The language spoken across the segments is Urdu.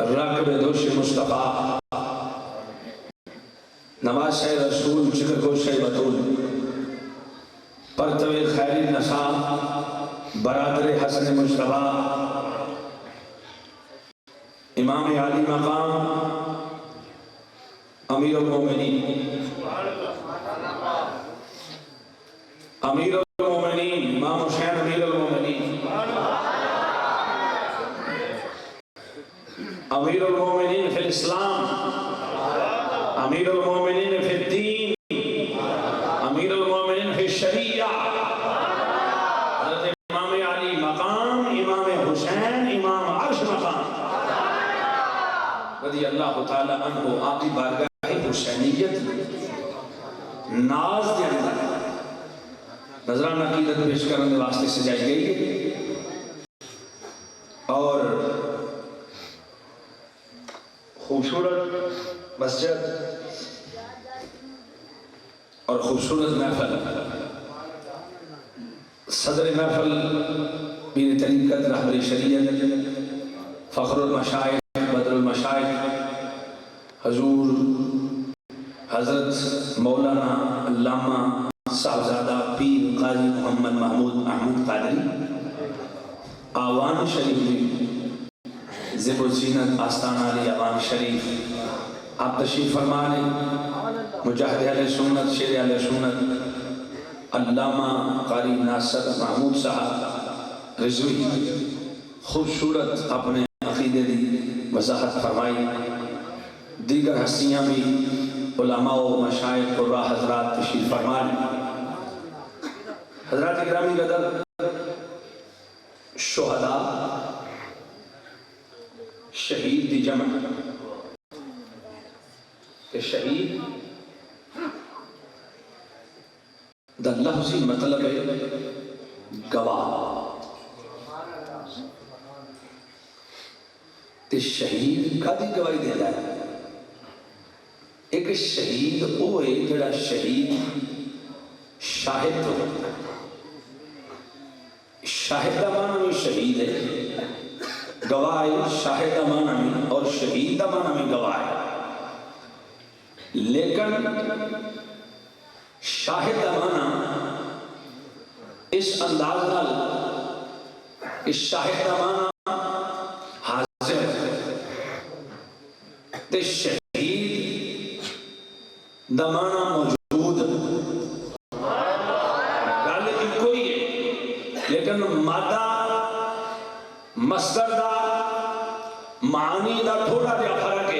رقب دوش مصطفیٰ نواز رسول چکر گوش بطول پرتو خیر نسا برادر حسن مصطفیٰ امام عالی مقام امیر المومنین امیر المومنین امام حسین امیر المومنین امیر المومنین فی الاسلام امیر المومنین فی الدین امیر المومنین فی الشریعہ حضرت امام علی مقام امام حسین امام عرش مقام رضی اللہ تعالی عنہ آقی بارگاہ حسینیت ناز دے اندر نظرانہ عقیدت پیش کرنے واسطے سجائی گئی اور خوبصورت مسجد اور خوبصورت محفل صدر محفل پیر طریقت رہبر شریعت فخر المشائخ بدر المشائخ حضور حضرت مولانا علامہ صاحبزادہ پیر قاضی محمد محمود احمد قادری آوان شریف میں زب و زینت آستانہ علی آوان شریف آپ تشریف فرمانے مجاہد اہل سنت شیر اہل سنت علامہ قاری ناصر محمود صاحب رضوی خوبصورت اپنے عقیدے دی وضاحت فرمائی دیگر ہستیاں بھی علماء و مشائخ قرآن حضرات تشریف فرمانے حضرات اکرامی قدر شہداء شہید دی جمع کہ شہید دا لفظی مطلب ہے گواہ تے شہید کا دی گواہی دے جائے ایک شہید ہوئے جڑا شہید شاہد ہو شاہد دا معنی میں شہید ہے گواہ شاہد دا معنی میں اور شہید دا معنی میں گواہ ہے لیکن شاہد دا معنی اس انداز نال اس شاہد دا معنی حاضر تے شہید دا معنی موجود گل ایک ہی ہے لیکن مادہ مصدر دا معنی دا تھوڑا جا فرق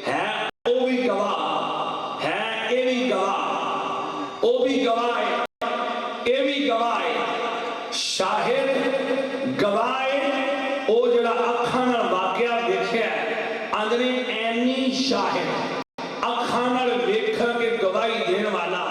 ہے او بھی گواہ ہے اے بھی گواہ او بھی گواہ ہے اے بھی گواہ ہے شاہد گواہ ہے او جڑا اکھاں نال واقعہ دیکھیا ہے اندرے اینی شاہد اکھاں نال ویکھن کے گواہی دین والا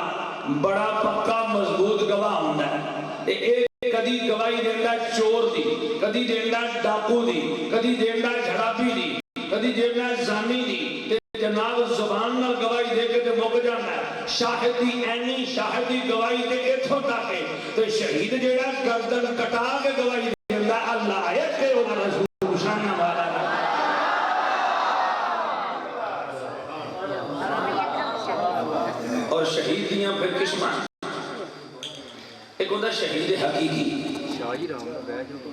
بڑا پکا مضبوط گواہ ہوندا ہے اے کدی گواہی دیندا چور دی کدی دیندا ڈاکو دی کدی دیندا جھڑاپی دی کدی دیندا زانی دی تے جناب زبان نال گواہی دے کے تے مک جاندا ہے شاہد دی اینی شاہد دی گواہی دے ایتھوں تک ہے تے شہید جیڑا گردن کٹا کے گواہی دیندا اللہ ہے تے او رسول شان والا اور شہید دیاں پھر قسماں ایک ہوندہ شہید حقیقی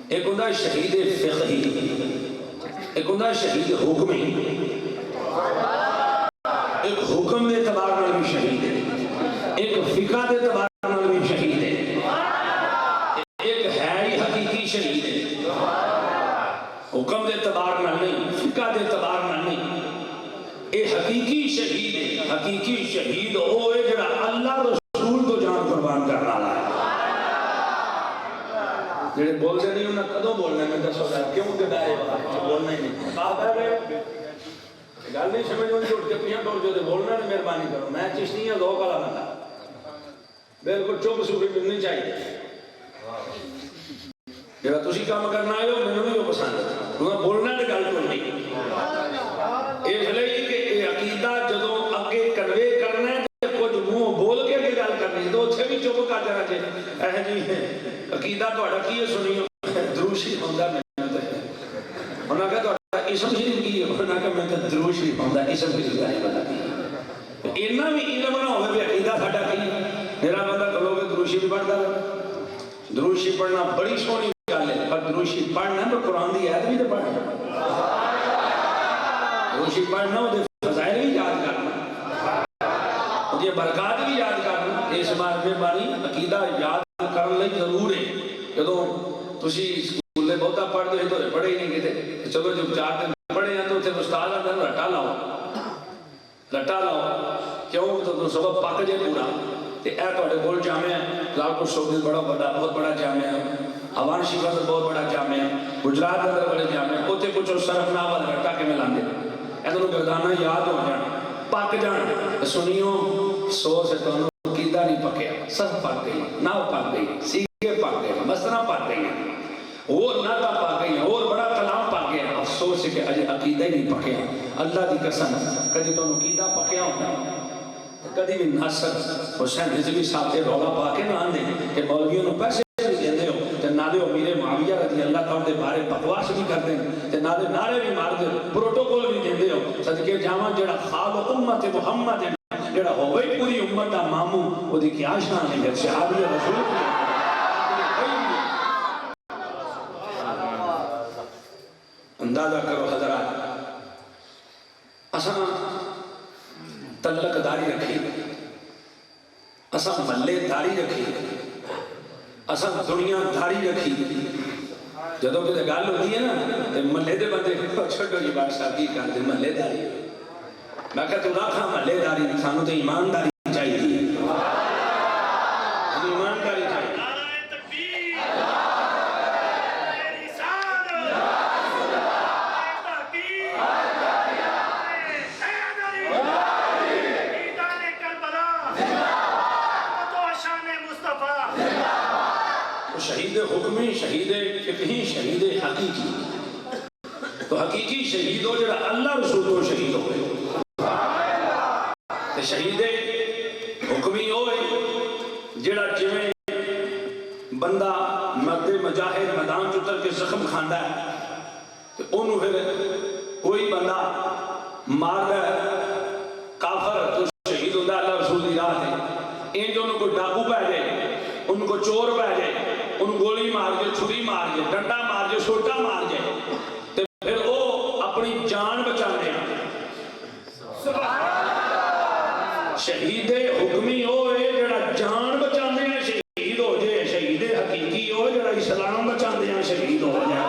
ایک ہوندہ شہید فقہی ایک ہوندہ شہید حکمی ایک حکم دے اعتبار میں بھی شہید ہے ایک فقہ دے اعتبار میں بھی شہید ہے ایک ہے ہی حقیقی شہید ہے حکم دے اعتبار میں نہیں فقہ دے اعتبار میں نہیں اے حقیقی شہید ہے حقیقی شہید ہوئے جڑا اللہ رسول تو جان قربان کرنا ہے جڑے بول دے نہیں انہاں کدوں بولنا ہے میں دسو گا کیوں کہ دائے بولنا ہی نہیں آپ ہے گئے گل نہیں سمجھ میں جو ٹپیاں ٹوڑ جو دے بولنا ہے مہربانی کرو میں چشتی ہیں ذوق والا بندہ بالکل چپ سوری ملنی چاہیے جب تسی کام کرنا ہے میں نے بھی پسند ہے بولنا ہے گل تو نہیں اس لیے کہ یہ عقیدہ جدوں اگے کنوے کرنا ہے کچھ منہ بول کے گل کرنی تو اتنے بھی چپ کر دینا چاہیے جی عقیدہ تو کی سنی دروشی ہوندہ میں انہوں نے کہا اسم شریف کی ہے؟ انہوں نے کہا میں تو درود شریف پڑھتا اسم شریف کا نہیں پتا کی اتنا بھی علم نہ ہوئے بھی عقیدہ ساڈا کی میرا بندہ کلو گے درود شریف پڑھتا رہے درود شریف پڑھنا بڑی سونی گل ہے پر درود شریف پڑھنا تو قرآن دی آیت بھی تو پڑھنا درود شریف پڑھنا وہ فضائل بھی یاد کرنا وہ برکات بھی یاد کرنا اس بار میں باری عقیدہ یاد کرنے لئی ضرور ہے جدوں تسی سکول میں بہتا پڑھ دو تو پڑھے ہی نہیں کہتے چلو جب 4 دن پڑھے ہیں تو اتنے استاد آتا ہے رٹا لاؤ کیوں تو سبب پک جائے پورا تے اے تواڈے کول جامعہ ہے لال پور شوقی بڑا بہت بڑا جامعہ ہے اوان شیخا سے بہت بڑا جامعہ ہے گجرات اندر بڑے جامعہ ہے اوتے کچھ صرف نہ والا رٹا کے میں لاندے اے تو گردانہ یاد ہو جان پک جان سنیو سو سے تو عقیدہ نہیں پکیا سب پک گئی نہ پک گئی سیکھے پک گئی مسئلہ پک گئی اور نہ پک گئی اور بڑا کلام پک گیا افسوس ہے کہ اجے عقیدہ ہی نہیں پکیا اللہ دی قسم کدی تو عقیدہ پکیا ہوتا کدی بھی ناصر حسین رضوی صاحب کے رولا پا کے نہ آندے کہ مولویوں نے پیسے بھی دیندے ہو تے نہ دے امیر معاویہ رضی اللہ تعالیٰ دے بارے بکواس بھی کر دیں تے نہ دے نعرے بھی مار دے پروٹوکول بھی دیندے ہو صدقے جاواں جڑا خال امت محمد جڑا ہوئی پوری امت دا ماموں وہ دی کیا شان ہے صحابی رسول اندازہ کرو حضرات اساں تلق داری رکھی اساں ملے داری رکھی اساں دنیا داری رکھی جدوں کہ گل ہوتی ہے نا تے ملے دے بندے چھوٹو جی بات صاحب کی کر دے ملے داری میں کہا تو رکھا ملے داری سانو تے ایمانداری چاہیے ایمانداری چاہیے شہید حکمی شہید فقہی شہید حقیقی تو حقیقی شہید ہو جڑا اللہ رسول کو شہید ہوئے تو شہید حکمی ہوئے جڑا جویں بندہ مرد مجاہد میدان چتر کے زخم کھاندا ہے تو انہوں پھر کوئی بندہ مار ہے کافر تو شہید ہوتا اللہ رسول دی راہ ہے ان جو ان کو ڈاکو پہ جائے ان کو چور پہ جائے ان گولی مار جائے چھری مار جائے ڈنڈا مار جائے سوٹا مار جائے تو پھر وہ اپنی جان بچانے شہید حکمی ہوئے جڑا جان بچانے ہیں شہید ہو جائے شہید حقیقی ہو جڑا اسلام بچانے ہیں شہید ہو جائے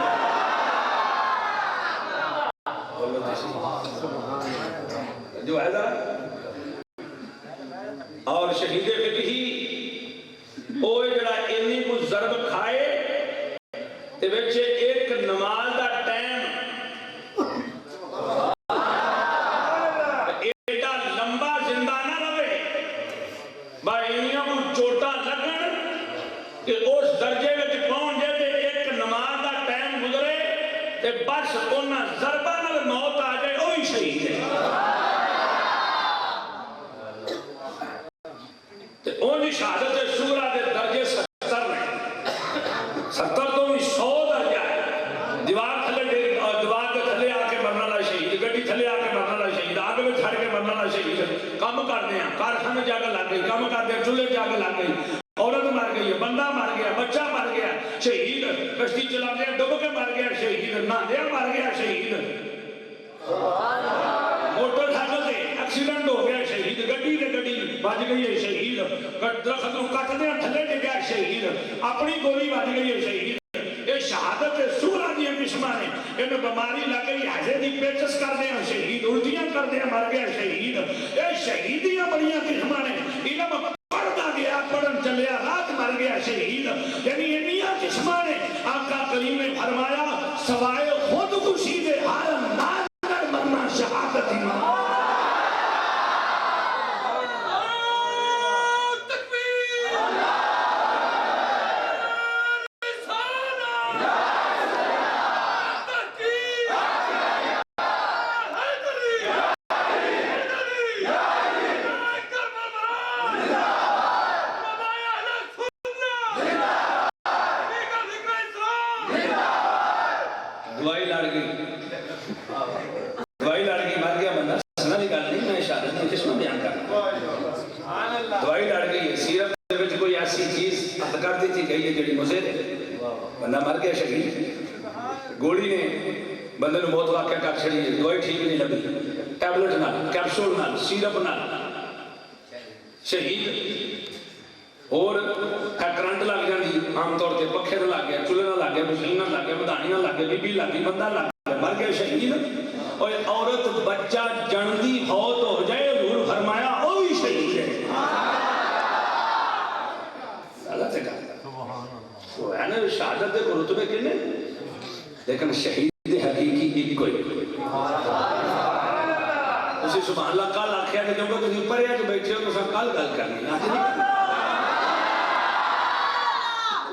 جو ہے اور شہید فقہی اوہ جڑا اینی کو ضرب کھائے تے بچے ایک نماز دا ٹائم ایڈا لمبا زندہ نہ رہے با اینیاں کو چوٹا لگن کہ اس درجے میں پہنچ جائے تے ایک نماز دا ٹائم گزرے تے بس انہاں ضربہ نال موت آ جائے وہی شہید ہے تے اونی شہادت سورہ دے درجے 70 میں 70 تو بھی 100 درجہ ہے دیوار دے تھلے آ کے مرنا لا شہید گڈی تھلے آ کے مرنا لا شہید آگ میں چھڑ کے مرنا لا شہید کام کرتے ہیں کارخانے جا کے لگ گئی کام کرتے ہیں چولہے جا کے لگ گئی عورت مر گئی ہے بندہ مر گیا بچہ مر گیا شہید کشتی چلا دیا ڈب کے مر گیا شہید نہاندیا مر گیا شہید موٹر سائیکل سے ایکسیڈنٹ ہو گیا شہید گڈی نے گڈی بج گئی ہے شہید درخت کو کٹ دیا تھلے ڈگیا شہید اپنی گولی بج گئی ہے شہید یہ شہادت سورہ دیا قسمہ نے انہیں بیماری لگ گئی حجے دی پیچس کر دیا شہید الٹیاں کر دیا مر گیا شہید یہ شہیدیاں بڑیاں قسمہ نے علم پڑھتا گیا پڑھن چلیا رات مر گیا شہید یعنی انہیاں قسمہ نے آقا کریم نے فرمایا سوائے خود خوشی دے حالم ناظر مرنا شہادت ایمان دعائی لڑ گئی دوائی لڑ گئی مر گیا بندہ سنا دی گل نہیں میں شہادت میں قسم بیان کرنا دوائی لڑ گئی سیرت دے وچ کوئی ایسی چیز کر دی تھی گئی ہے جڑی مضر ہے بندہ مر گیا شہید گولی نے بندے نو موت واقعہ کر چھڑی ہے دوائی ٹھیک نہیں لگی ٹیبلٹ نال کیپسول نال سیرپ نال شہید اور کرنٹ لگ جاندی عام طور تے پکھے نہ لگ گیا چولہے نہ لگ گیا مشین نہ لگ گیا بدانی نہ لگ گیا بی بی لگ گئی بندہ لگ گیا مر گیا شہید اور عورت بچہ جندی فوت ہو جائے حضور فرمایا وہ بھی شہید ہے اللہ سے کہا وہ ہے نا شہادت دے کو رتبے کنے لیکن شہید حقیقی ایک کوئی اسی سبحان اللہ کل آکھیا کہ جو تسی اوپر ہے جو بیٹھے ہو تو سب کل گل کرنی آج نہیں کرنی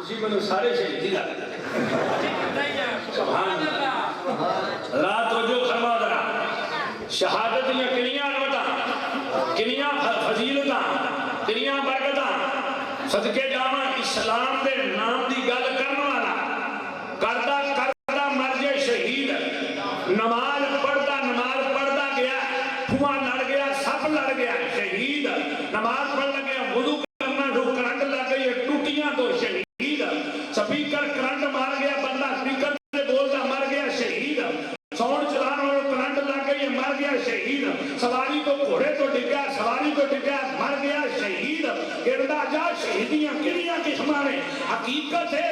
اسی بنو سارے شہید ہی لگتا سبحان اللہ رات وجہ فرما درہ شہادت میں کنیاں عظمتاں کنیاں فضیلتاں کنیاں برکتاں صدقے جامع اسلام دے نام دی گل کرنے والا کردہ مر جائے شہید نماز پڑھتا گیا دھواں لڑ گیا سب لڑ گیا شہید نماز پڑھ لگیا وضو کرنا جو کرنٹ لگ گئی ٹوٹیاں تو شہید سپیکر کرنٹ مار گیا بندہ سپیکر سے بولتا مر گیا شہید ساؤنڈ چلانا اور کرنٹ لگ گئی مر گیا شہید سواری کو گھوڑے تو ڈگیا سواری کو ڈگیا مر گیا شہید گردا جا شہیدیاں کنیاں قسماں نے حقیقت ہے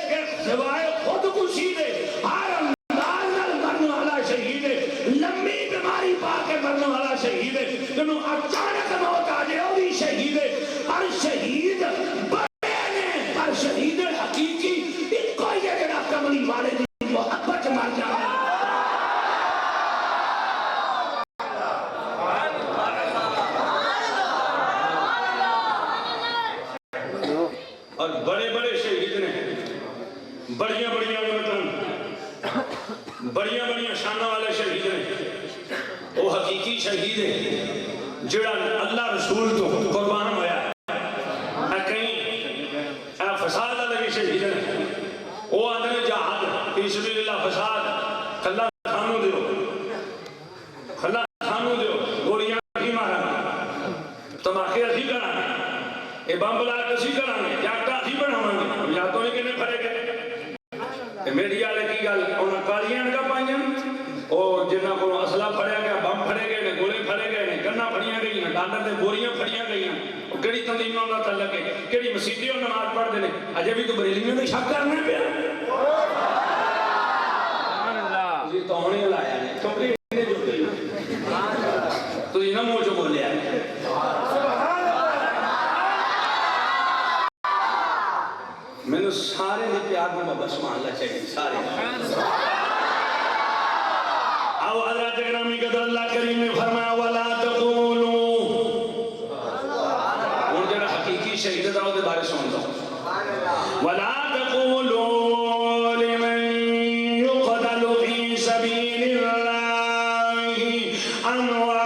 کہ سوائے خودکشی دے ہر انداز نال مرنے والا شہید ہے لمبی بیماری پا کے مرنے والا شہید ہے جنہوں اچانک موت آ جائے وہ بھی شہید ہے پر شہید بڑے نے پر شہید حقیقی ایک کوئی ہے جڑا کملی والے دی محبت مر جائے اور بڑے بڑے شہید نے بڑیاں بڑیاں شانہ والے شہید نے وہ حقیقی شہید ہے جڑا اللہ رسول تو قربان ہویا کہیں فساد والے بھی شہید نے وہ آدھے جہاد فی سبیل اللہ فساد کھلا کھانوں دیو گولیاں بھی مارا تماکے اسی کرانے یہ بم بلا کسی کرانے جاکٹا اسی بناواں گے یا تو نہیں کنے پھڑے گئے میڈیا والے کی گل انہاں کالیاں کا پائیاں اور جنہاں کو اسلحہ پھڑیا گیا بم پھڑے گئے نے گولے پھڑے گئے نے گناں پھڑیاں گئیاں ڈالر دے بوریاں پھڑیاں گئیاں کیڑی تنظیم نال تعلق ہے کیڑی مسجدیں اور نماز پڑھدے نے اجے بھی تو بریلیاں دے شک کرنا پیا سبحان اللہ جی تو ہونے لایا نے چوکری نے جو گئی تو یہ نہ منہ چ بولیا میں نے سارے نے پیار میں بابا سبحان اللہ چاہیے سارے آو حضرات اکرامی قدر اللہ کریم نے فرمایا وَلَا تَقُولُوا اور جنہا حقیقی شہید داؤ دے بارے سنتا وَلَا تَقُولُوا لِمَنْ يُقْتَلُ فِي سَبِيلِ اللَّهِ أَمْوَاتٌ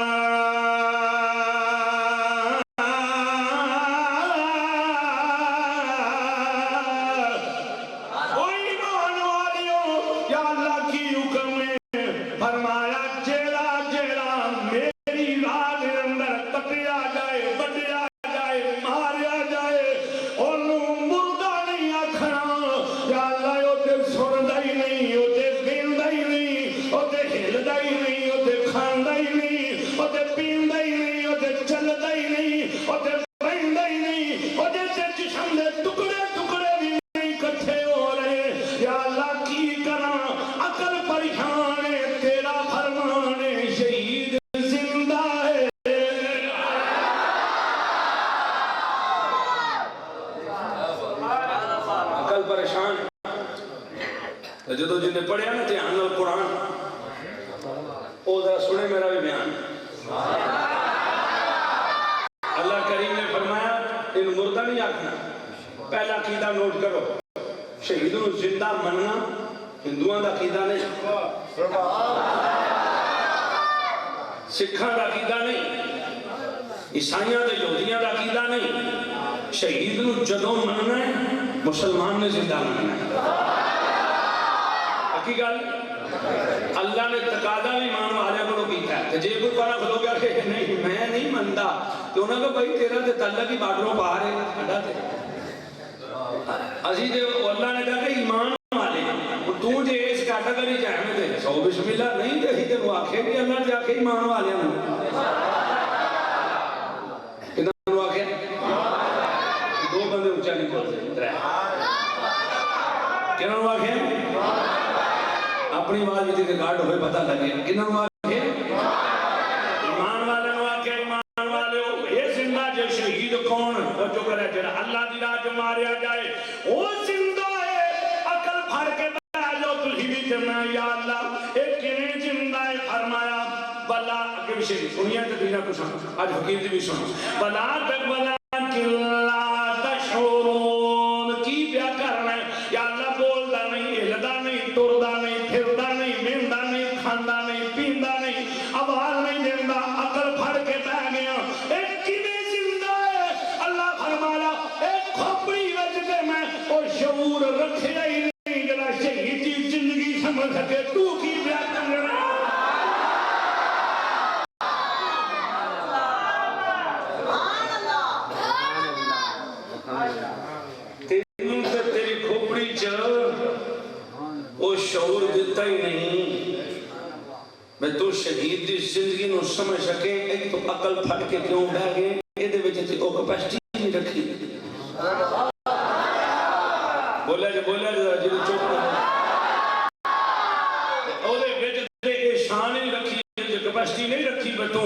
جدو جن نے پڑھیا نا دھیان نال قرآن او ذرا سنے میرا بھی بیان اللہ کریم نے فرمایا ان مردہ نہیں آکھنا پہلا عقیدہ نوٹ کرو شہیدوں زندہ مننا ہندوان دا عقیدہ نہیں سکھاں دا عقیدہ نہیں عیسائیاں دا یہودیاں دا عقیدہ نہیں شہیدوں جدوں مننا ہے مسلمان نے زندہ مننا ہے کی گل اللہ نے تقاضا بھی ایمان والے کو کیتا ہے جے کوئی پڑا کھلو گیا کہ نہیں میں نہیں منتا تو انہوں نے بھائی تیرا تے تعلق ہی بارڈروں باہر ہے ساڈا تے اسی تے اللہ نے کہا کہ ایمان والے تو جے اس کیٹیگری چ ہے تے سو بسم اللہ نہیں تے تے وہ آکھے کہ اللہ تے آکھے ایمان والے ہوں کتنا وہ آکھے دو بندے اونچا نہیں بولتے ترے کہنا وہ آکھے اپنی آواز بھی ریکارڈ ہوئے پتہ لگے کتنا وہ آکھے ایمان والے وہ آکھے ایمان والے ہو یہ زندہ جو شہید کون وہ جو کرے جڑا اللہ دی راہ جو ماریا جائے وہ زندہ ہے عقل پھڑ کے بیٹھ جاؤ تھی بھی کرنا یا اللہ ایک کنے زندہ ہے فرمایا بلا اگے بھی شہید سنیا تدینہ کو سن آج حقیق دی بھی سن بلا تک بلا کلا تشعرون کی بیا کرنا ہے یا اللہ بولدا نہیں ہلدا نہیں ٹردا نہیں پھردا نہیں بیندا نہیں کھاندا نہیں پیندا نہیں آواز نہیں دیندا عقل پھڑ کے بیٹھ گیا ایک کنے زندہ ہے اللہ فرمایا ایک کھوپڑی وچ تے میں او شعور رکھیا ہی نہیں جڑا شہید دی زندگی سمجھ سکے تو کی بیا کرنا شعور دیتا ہی نہیں میں تو شہید دی زندگی نو سمجھ سکے ایک تو عقل پھٹ کے کیوں بہ گئے یہ دے وچ تے او کیپیسٹی نہیں رکھی بولا جی چپ او دے وچ تے اے شان نہیں رکھی جو کیپیسٹی نہیں رکھی میں تو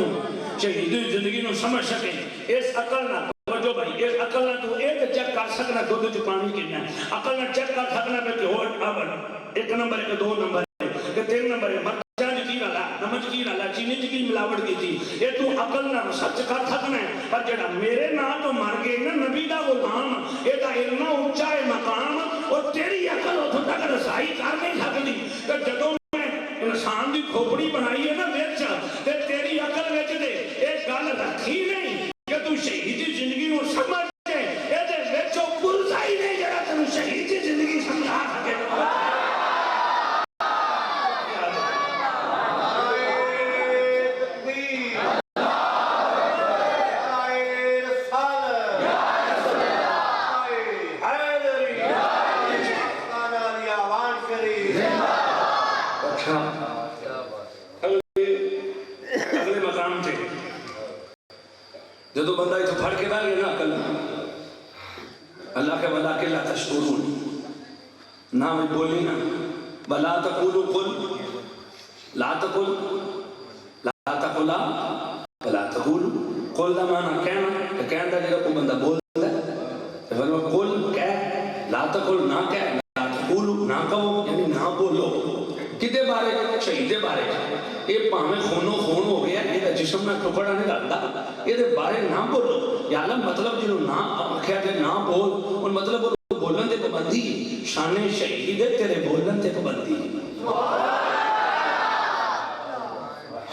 شہید دی زندگی نو سمجھ سکے اس عقل نہ جو بھائی اس عقل نہ تو ایک چیک کر سکنا دودھ چ پانی کتنا ہے عقل نہ چیک کر سکنا کہ ہو ایک نمبر ہے کہ دو نمبر ہے کہ تین نمبر ہے مرچاں کی ڈالا نمک کی ڈالا چینی کی ملاوٹ کی تھی یہ تو عقل نہ سچ کر سکنا ہے پر جڑا میرے نام تو مر گئے نا نبی دا غلام یہ تا اتنا اونچا ہے مقام اور تیری عقل اتھوں تک رسائی کر نہیں سکتی کہ جدوں میں انسان دی کھوپڑی بنائی ہے نا وچ تے تیری عقل وچ دے ایک گل رکھی نہیں کہ تو شہید دی زندگی نو سمجھ کے اے دے وچ او پرزا ہی نہیں جڑا تینوں شہید دی زندگی سمجھا سکے اگلے مقام تھے جدو بندہ تو پھڑ کے نہ گیا نا عقل اللہ کے بلا کے لا تشعرون نہ میں بولی نا بلا تقولو قل لا تقل لا تقلا بلا تقولو قل دا مانا کہنا کہ کہنا جگہ کو بندہ بولتا ہے فرما قل کہہ لا تقل نہ کہہ لا تقولو نہ کہو یعنی نہ بولو کدے بارے شہید بارے یہ پاہمیں خونوں خون ہو گیا یہ جسم میں ٹکڑا نہیں لگتا یہ بارے نہ بولو یا اللہ مطلب جنہوں نہ آکھیا دے نہ بول ان مطلب بولن دے پابندی شان شہید دے تیرے بولن دے پابندی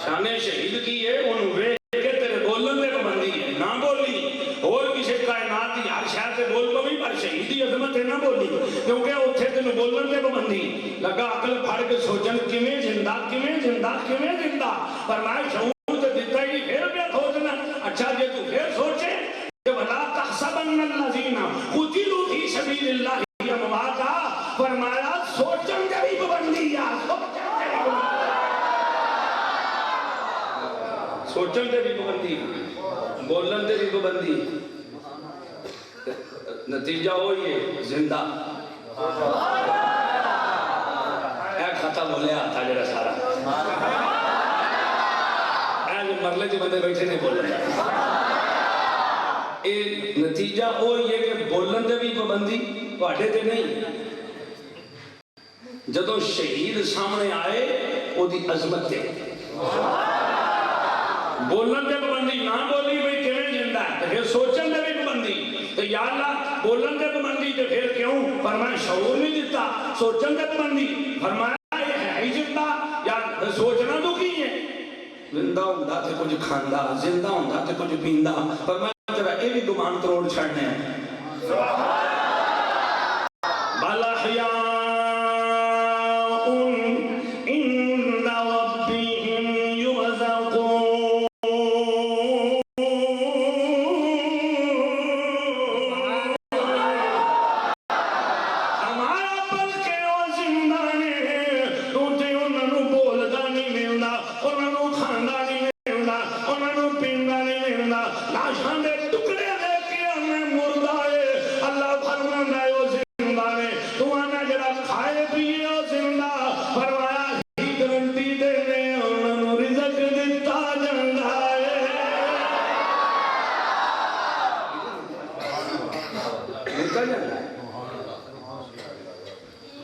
شان شہید کی ہے ان وے کہ تیرے بولن دے پابندی ہے نہ بولی اور کسی کائنات دی ہر شہر سے بول پوی پر شہیدی عظمت ہے نہ بولی کیونکہ اتھے تینوں بولن دے پابندی لگا عقل پھڑ کے سوچن کیویں زندہ فرمایا شعور تے دیتا ہی پھر پہ سوچنا اچھا جے تو پھر سوچے کہ ولا تحسبن الذین قتلوا فی سبیل اللہ امواتا فرمایا سوچن دے بھی پابندی سوچن دے بھی پابندی بولن دے بھی پابندی نتیجہ ہوئی ہے زندہ ایک ختم ہو لیا تھا جڑا سارا ایک مرلے جو بندے بیٹھے نہیں بول رہے ایک نتیجہ ہوئی ہے کہ بولن دے بھی پابندی واڑے دے نہیں جدو شہید سامنے آئے وہ دی عظمت دے بولن دے پابندی نہ بولی بھئی کیویں زندہ ہے پھر سوچن دے بھی پابندی تو یا اللہ بولن دے پابندی تو پھر کیوں فرمایا شعور نہیں دیتا سوچن دے پابندی فرمایا یہ ہے ہی زندہ یا سوچنا تو کی ہے زندہ ہوندہ تے کچھ کھاندہ زندہ ہوندہ تے کچھ پیندہ فرمایا تیرا اے بھی گمان کروڑ چھڑنے ہیں بَلَحْيَاءٌ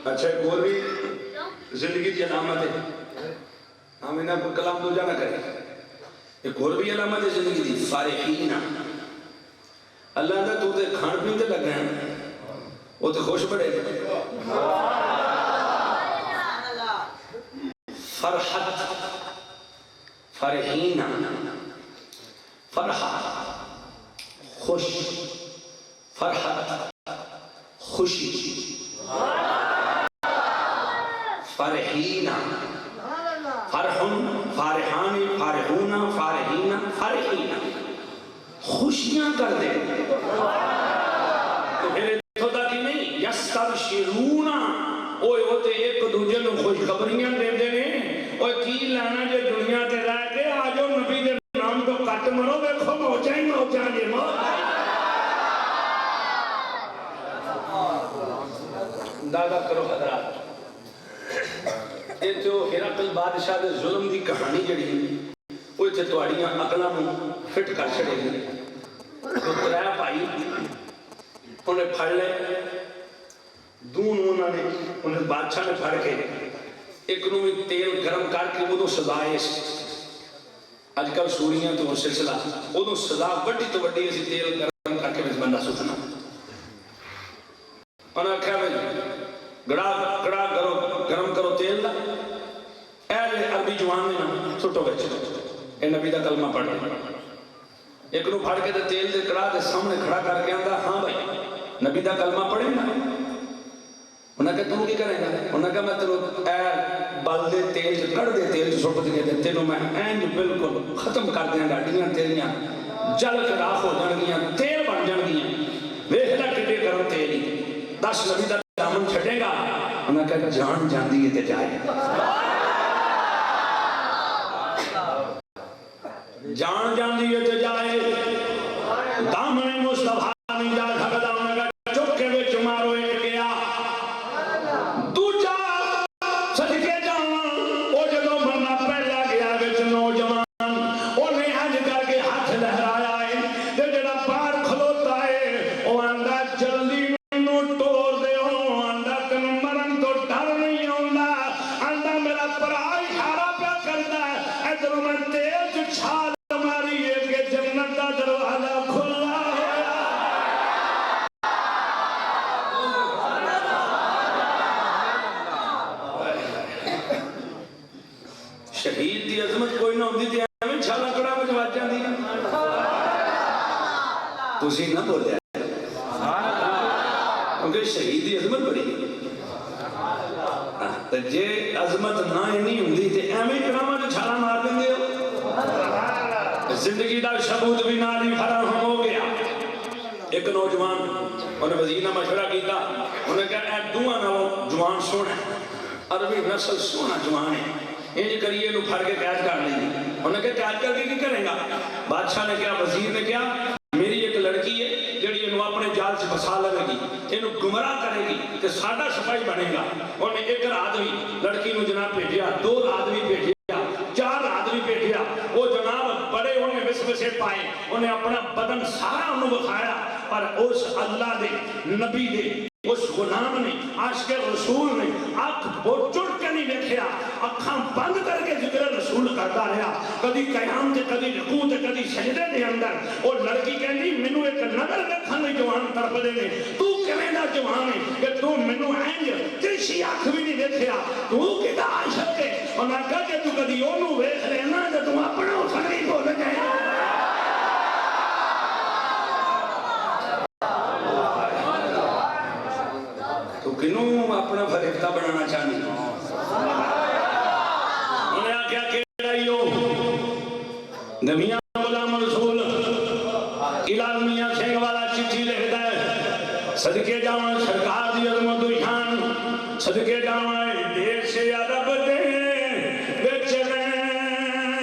اچھا ایک اور بھی زندگی کی علامت ہے، ہم انہیں کلام دو جانا کریں، ایک اور بھی علامت ہے زندگی دی، فارحین، اللہ نے تو تے کھان پیتے لگ گئے ہیں، وہ تے خوش بڑے فرحت، فرحین، فرحت، خوش، فرحت، خوشی، فرحین، فرحن، فارحان، فارحون، فارحین، فرحین، خوشیاں کر دے تو پھر خدا کی نہیں یستبشرون، اوہ ہوتے ایک دوجہ نو خوشخبریاں دے دینے، اوہ کی لانا جو دنیا کے رہ کے آجو نبی دے نام تو کٹ مرو دیکھو موچائی موچائی اندازہ کرو حضرات، یہ جو ہرقل بادشاہ دے ظلم دی کہانی جڑی وہ تے تواڑیاں عقلاں نوں فٹ کر چھڑے گی، تو ترے بھائی انہیں پھڑ لے، دون انہیں بادشاہ نے پھڑ کے ایک نو میں تیل گرم کر کے وہ دو سزائے، آج کل سوریاں تو سلسلہ وہ دو سزا بڑی تو بڑی ایسی تیل گرم کر کے میں بندہ سوچنا، انہاں کہا میں گڑا گرم کرو تیل دا، اہل عربی جوان میں نا سٹو بیچے، اے نبی دا کلمہ پڑھ دے، ایک نو پھڑ کے دے تیل دے کڑا دے سامنے کھڑا کر کے آندہ، ہاں بھائی نبی دا کلمہ پڑھیں نا، انہاں کہا تم کی کریں گا، انہاں کہا میں تینوں اے بال دے تیل جو کڑ دے تیل جو سٹو دے تینوں میں اینج بالکل ختم کر دیں گا، ڈیاں تیلیاں جل کے راہ ہو جان گیاں، تیل بن جان گیاں، ویکھدا کتے گرم تیل ہی 10 نبی دا دامن چھڑے گا، انہاں کہا جان جان دیئے تے جائے، جان جان دیئے تے جائے، دامن مصطفیٰ نہیں جا سکتا، انہاں کہا چکے وچ مارو ایک گیا، دوجا صدقے جاواں، او جدوں مرنا پہلا گیا وچ نوجوان، انہیں حج کر کے ہاتھ لہرایا ہے، تے جڑا باہر کھلوتا ہے، او آندا جلدی مینوں ٹور دے ہو، آندا تینوں مرن تو ڈر نہیں ہوندا، آندا میرا پرا اشارہ پہ کردا ہے، ادھر میں تیز چھال ماری ہے کہ جنت دا دروازہ کھلا ہویا، شہید دی عظمت کوئی نہ ہوندی تھی ہمیں چھالا کڑا میں جواد جاندی تو اسی نہ بول جائے کیونکہ شہید دی عظمت بڑی تو جے عظمت نہ نہیں ہوندی تھی ہمیں کرامہ جو چھالا مار دیں گے زندگی دا ثبوت بھی نالی فراہم ہو گیا، ایک نوجوان انہیں وزیر نے مشورہ کیتا، انہیں کہا اے دعا نہ ہو جوان سونا عربی نسل سونا جوان ہے، انج کریے نو پھڑ کے قید کر لیں گے، انہیں کہا قید کر کے کی کریں گا، بادشاہ نے کیا وزیر نے کیا میری ایک لڑکی ہے جڑی انہوں اپنے جال سے بسا لگے گی، انہوں گمراہ کرے گی کہ ساڈا سپاہی بنے گا، انہیں ایک رات بھی لڑکی نو جناب بھیجیا، 2 رات بھی بھیجیا، 4 رات بھی بھیجیا، وہ جناب بڑے انہیں وسوسے پائے، انہیں اپنا بدن سارا انہوں بکھایا، پر اس اللہ دے نبی دے اس غلام نے عاشق رسول نے آنکھ بہت چڑ کے نہیں دیکھیا، اکھاں بند کر کے ذکر رسول کرتا رہا، کدی قیام تے کدی رکوع تے کدی سجدے دے اندر، اور لڑکی کہندی مینوں ایک نظر دیکھن دی جوان طرف دے نے، تو کیویں دا جوان ہے کہ تو مینوں اینج ترشی اکھ بھی نہیں دیکھیا، تو کدا عاشق ہے، انہاں کہا کہ تو کدی اونوں ویکھ لینا تے تو اپنا حسن ہی بھول جائے، تو کنوں اپنا فرشتہ بنانا چاہنی انہیں آکھیا کیڑا ہی ہو نبیاں غلام رسول الہی میاں سنگھ والا چٹھی لکھدا ہے صدقے جاواں سرکار دی عظمت و شان صدقے جاواں دیش عرب دے وچ رہن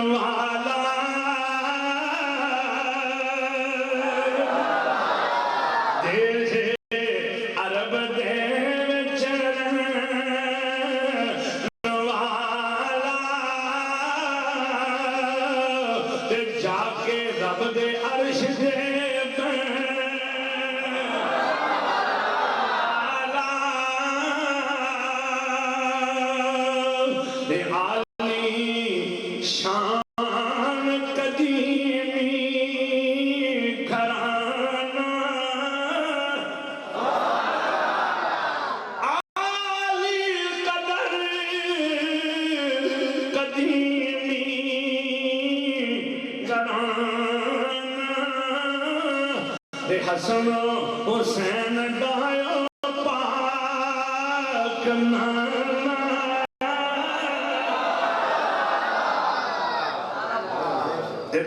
والا دیش عرب دے وچ رہن والا تے جا کے رب دے عرش دے عالی شان قدیمی گھرانہ عالی قدر قدیمی گھرانہ حسن حسین ڈایو پاک نانا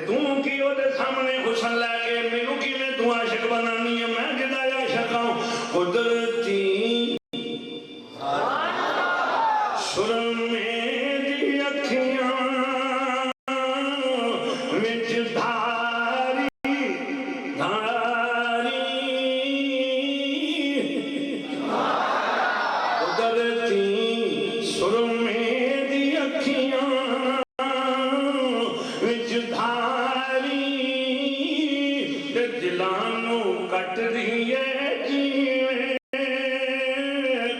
توں کی وہ دے سامنے حسن لے کے میرو کی میں تو عاشق بنانی ہے میں جدا عاشق ہوں قدرتی سرمے دی اکھیاں وچ دھاری دھاری قدرتی سرمے دی اکھیاں دلانو کٹ دیئے جیویں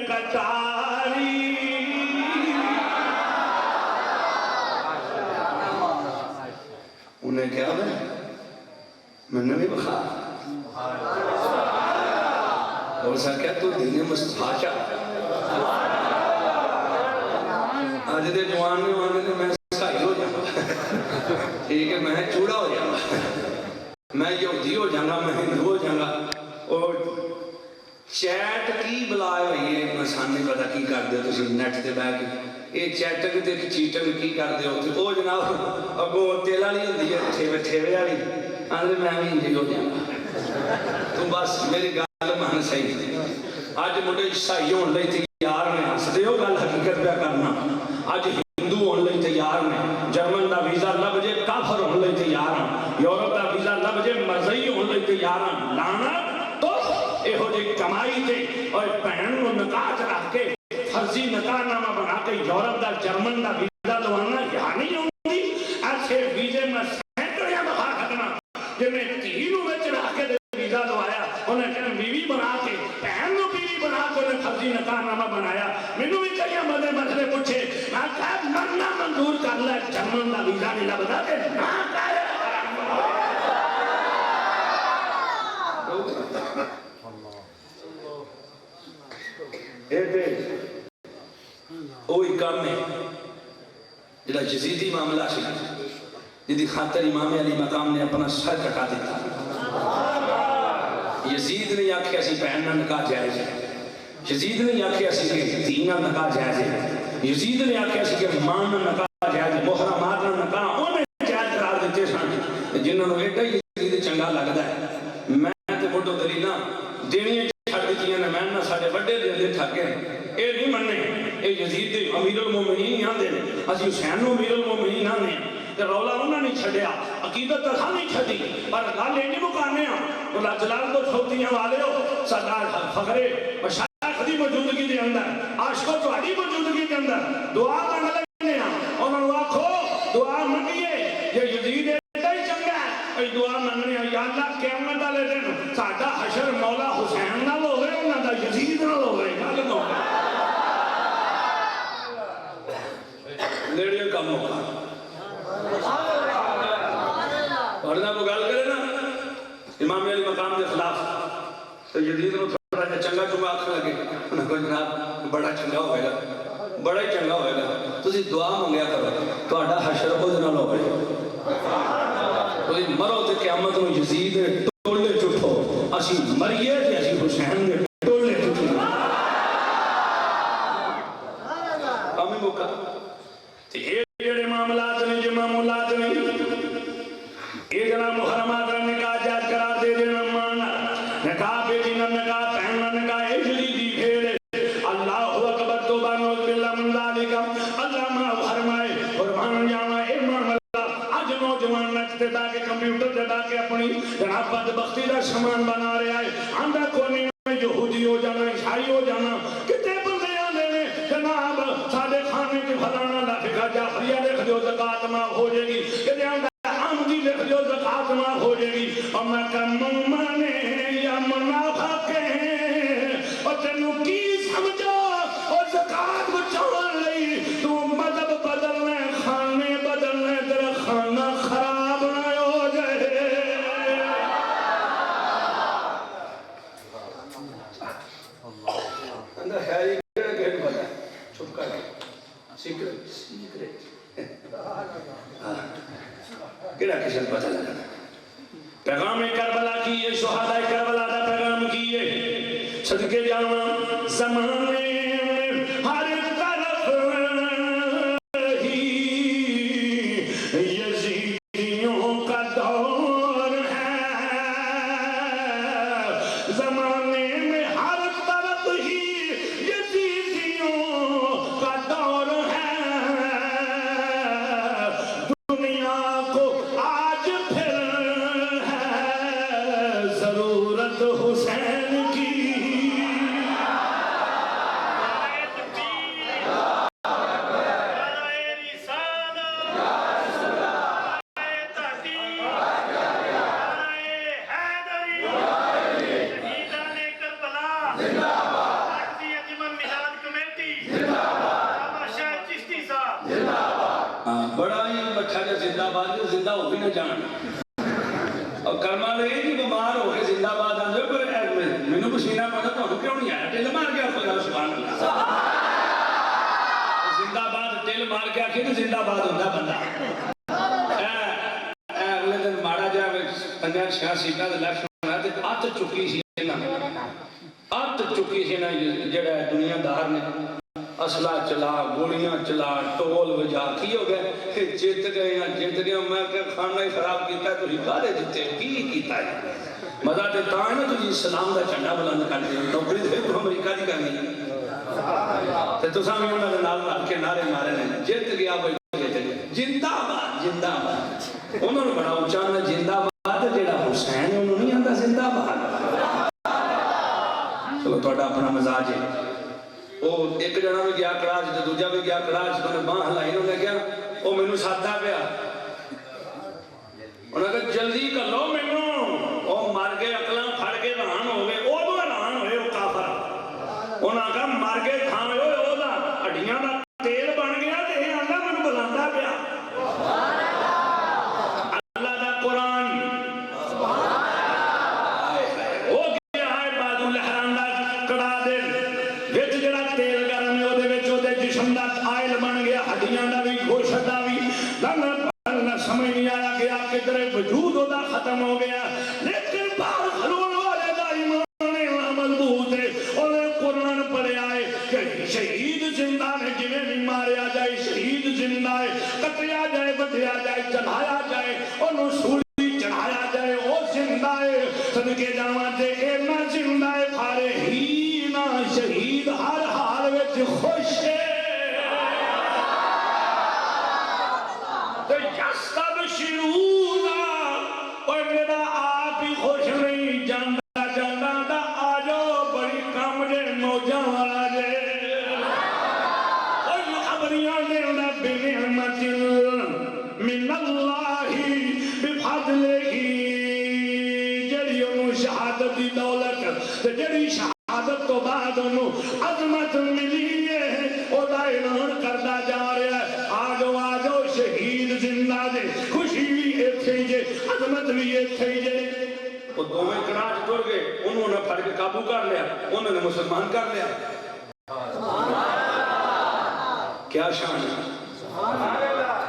کٹاری انہیں کیا ہے میں نے بھی بخار اور سا کیا تو دل مصطفیٰ آج دے جوان نے آنے نے میں سائی ہو جاؤں ٹھیک ہے میں چوڑا ہو جاؤں میں یہودی ہو جاؤں میں ہندو ہو جاؤں اور چیٹ کی بلائے ہوئی ہے انسان نے پتا کی کر دے تو اسی نیٹ تے بیٹھ کے یہ چیٹنگ تے چیٹنگ کی کر دے ہوتے او جناب اگو تیلا نہیں ہوندی ہے ٹھیوے ٹھیوے والی آندھے میں بھی انجی ہو جاؤں تو بس میری گل مان صحیح آج مجھے عیسائی ہون لئی تیار میں ہسدے ہو گل حقیقت پہ کرنا آج ہندو ہون لئی تیار میں جرمن دا ویزا لب جے کافر ہون لئی تیار ہیں یورپ دا ویزا لب جے مزئی ہون لئی تیار ہیں لانا تو اے ہو جے کمائی تے اور پہن کو نکاح رکھ کے فرضی نکاح نامہ بنا کے یورپ دا جرمن دا ویزا لوانا یہاں نہیں ہوندی ایسے ویزے میں سینکڑیاں دفعہ کھٹنا جے میں تینوں وچ رکھ کے ویزا لوایا انہیں کہنے بیوی بنا کے بہن کو بیوی بنا کے انہیں فرضی نکاح نامہ بنایا مینوں بھی کئی مدے مسئلے پوچھے میں کہا مرنا منظور کر لے جرمن دا ویزا نہیں لبدا تے نہ کرے اوہی کام ہے جڑا یزیدی معاملہ سی جدی خاطر امام علی مقام نے اپنا سر کٹا دیتا یزید نے آکھیا سی پہننا نکاح جائز ہے یزید نے آکھیا سی کہ دینہ نکاح جائز ہے یزید نے آکھیا سی کہ ماننا نکاح جائز ہے محرم مارنا نکاح انہیں جائز قرار دیتے سن جنہوں نے ایڈا یزید چنگا لگدا ہے میں تے موٹو دلینا دینی چھڑ دیتیاں نے میں نہ ساڑھے بڑے دے ٹھاکے اے نہیں مننے اے یزید دے امیر المومنین یہاں دے اسی حسین امیر المومنین یہاں دے کہ رولا انہوں نے چھڑیا عقیدت تھا نہیں چھڑی پر گال نہیں مکانے ہیں اللہ جلال کو چھوٹیاں والے ہو سرکار فخرے مشاہد دی موجودگی دے اندر عاشق و تواری موجودگی دے اندر دعا کرنے لگنے ہیں انہوں نے آکھو دعا منگیے یہ یزید ایڈا ہی چنگا ہے ای دعا منگنے ہیں یا اللہ قیامت والے دن ساڈا حشر مولا حسین نہ ہوئے انہوں دا یزید نہ ہوئے گل نہ ہوئے لیڑیے کم ہوگا پڑھنا کو گال کرے نا امام علی مقام کے خلاف تو یزید نے تھوڑا جا چنگا چنگا آکھ لگے انہوں نے جناب بڑا چنگا ہوئے گا بڑا ہی چنگا ہوئے گا تو اسی دعا مانگیا کرو تو آڈا حشر کو دنال ہوئے تو اسی مرو تے قیامت میں یزید ٹولے چٹھو اسی مریے تے اسی حسین نے ٹولے چٹھو کامی موقع تے ایک جڑے معاملات نے جو معمولات نے اللہ ما فرمائے قربان جاوا اے معاملہ اج نوجوان نچتے دا کے کمپیوٹر دے دا کے اپنی جناب بدبختی دا سامان بنا رہا ہے آندا کوئی نہیں یہودی ہو جانا عیسائی ہو جانا کتے بندے آندے نے جناب ساڈے کھانے کی فلانا لکھا جعفریہ لکھ دیو زکات معاف ہو جائے گی کتے آندا آمدی لکھ دیو زکات معاف ہو جائے گی اور میں کہا مانے یا منافق ہیں اور تینوں کی سمجھا اور زکات بچان لئی تو مذہب بدلنے کھانے بدلنے تیرا کھانا خراب نہ ہو جائے اندر خیری کہنے پتا ہے چھپ کر سیکرٹ کہنا کسی پتہ لگا پیغام کربلا کیے شہداء کربلا دا پیغام کیے صدقے جانا زمانے میں ہر طرف ہی یزیدیوں کا دور ہے زمانے میں ہر طرف ہی یزیدیوں کا دور ہے دنیا کو آج پھر ہے ضرورت حسین کی بڑا ہی بچہ جا زندہ باد زندہ ہو بھی نہ جانا اور کرما لگے کہ بیمار ہو کے زندہ باد آنے پر میں نے پسینہ پڑھا تو کیوں نہیں آیا ٹیل مار گیا خدا سبحان اللہ زندہ باد ٹیل مار گیا کہ زندہ باد ہوتا بندہ اگلے دن مارا جائے پنجاب چھیاں سیٹا دے لیفٹ ہونا تے آت چکی سی نا جڑا دنیا دار نے اسلحہ چلا گولیاں چلا ٹول وجا کی ہو گئے جیت گئے میں کہ کھانا ہی خراب کیتا ہے تو ہی کارے دیتے کی کیتا ہے مزہ دیتا ہے نا تجھے اسلام دا چنڈا بلند کر دیا نوکری دے تو امریکہ دی کرنی تو سامی انہوں نے نال کے نعرے مارے نے جیت گیا بھائی زندہ باد زندہ باد انہوں نے بڑا اونچا زندہ باد جیڑا حسین انہوں نہیں آندا زندہ باد چلو تھوڑا اپنا مزاج ہے وہ ایک جنا بھی گیا کراچ تے دوجا بھی گیا کراچ تو نے باں ہلائی انہوں نے کیا وہ مینوں سادا پیا انہوں نے کہا جلدی کر لو مینوں وہ مر گئے اکلاں پھڑ کے رہان ہو گئے او تو رہان ہوئے وہ کافر انہوں نے کہا مر گئے کھان ہوئے او دا ہڈیاں دا تیل بن گیا تے یہ آندا مینوں بلاندا پیا اللہ دا قرآن وہ گیا ہے بادو لہران دا کڑا دے وچ جڑا تیل گرم ہے اودے وچ اودے جسم دا آئل بن گیا ہڈیاں دا بھی گوشت دا بھی نہ سمجھ نہیں آیا گیا کدھر وجود ادا ختم ہو گیا لیکن باہر خلون والے دا ایمان مضبوط ہے انہیں قرآن پڑھے آئے کہ شہید زندہ نے جنہیں نہیں ماریا جائے شہید زندہ ہے کٹیا جائے بٹیا جائے چڑھایا جائے انہوں سولی چڑھایا جائے وہ زندہ ہے صدقے جاواں تے اینا زندہ ہے پھارے ہی نہ شہید ہر حال وچ خوش ہے اور میرا آپ ہی خوش نہیں جاندہ جاندہ دا آجو بڑی کام جے موجہ والا جے اور خبریاں نے انہیں بنعمت من اللہ بفضلہ جڑی انہوں شہادت دی دولت جڑی شہادت تو بعد انہوں عظمت ملی ہے او دا اعلان کردہ جا رہا ہے آجو شہید زندہ دے خوشی بھی ایتھے جے عظمت بھی ایتھے جے وہ دوویں کراچ ٹر گئے انہوں نے پھڑ کے قابو کر لیا انہوں نے مسلمان کر لیا کیا شان ہے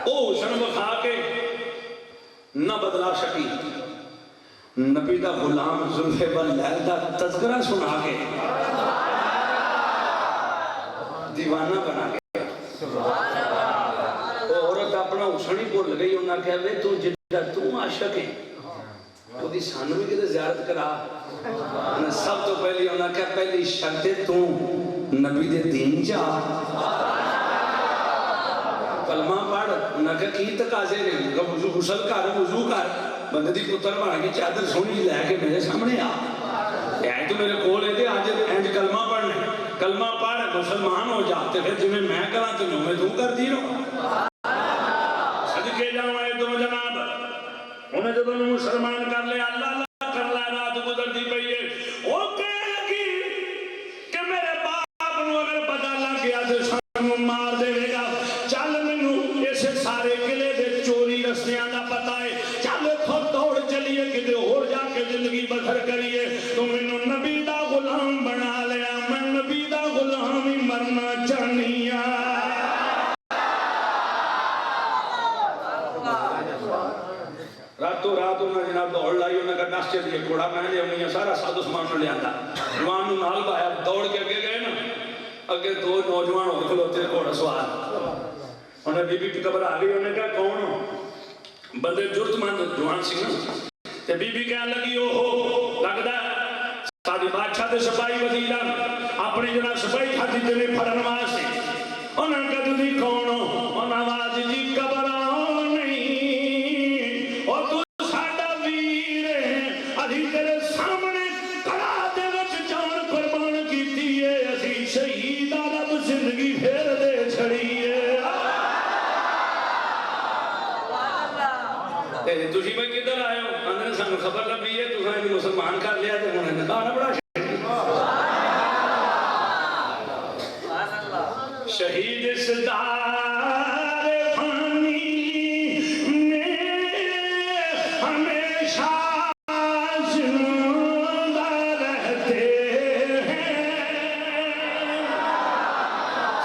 او شن بخا کے نہ بدلا شکی نبی دا غلام زلفے باللیل دا تذکرہ سنا کے دیوانہ بنا کے عورت اپنا اُسڑی بول گئی انہاں کہا وے تو جدہ تو عاشق ہے تو دی سانو بھی کدھے زیارت کرا سب تو پہلی انہاں کہا پہلی شرط تو نبی دے دین جا انہاں کہا کی تقاضے نے؟ کہا وضو غسل کر وضو کر بندے دی پتر بن کے چادر سونی لے کے میرے سامنے آ اے تو میرے کول ہے تے اج انج کلمہ پڑھنا کلمہ پڑھ مسلمان ہو جا تے پھر جویں میں کراں تے میں تو کر دی رہو صدقے جاواں اے دونوں جناب انہیں جب انہوں مسلمان کر لیا اللہ اللہ کر لیا رات گزر دی پئی ہے وہ کہنے لگی کہ میرے باپ نو اگر پتہ لگ گیا تو سانو مار دے گا چل مینوں اس سارے قلعے دے چوری رستیاں دا پتہ ہے چل اتھوں دوڑ چلیے کتے ہور جا کے زندگی بسر کریے تو مینوں نبی دا غلام بنا لیا میں نبی دا غلام ہی مرنا چاہنی ہاں راتوں رات انہوں نے جناب دوڑ لائی انہوں نے کہا ناسچے دیئے کوڑا میں لے انہیں سارا ساتھ عثمان نے لے آتا جوان نے نال بایا دوڑ کے اگے گئے نا اگے دو نوجوان اور کھلوتے کوڑا سوال انہیں بی بی پی قبر آگئی انہوں نے کہا کون ہو بندے جرت مند جوان سی نا تے بی بی کہنے لگی اوہو لگتا ہے سادی بادشاہ دے سپاہی وزیران اپنی جناب سپاہی کھاتی تے نہیں پھڑن واسطے انہوں نے کہا تُسی کون ہو انہوں نے آواز جی قبر تُسی بھائی کدھر آئے ہو اندر سانو خبر لگی ہے تو ہمیں مسلمان کر لیا تو انہوں نے کہا بڑا شہید سردار فانی میں ہمیشہ زندہ رہتے ہیں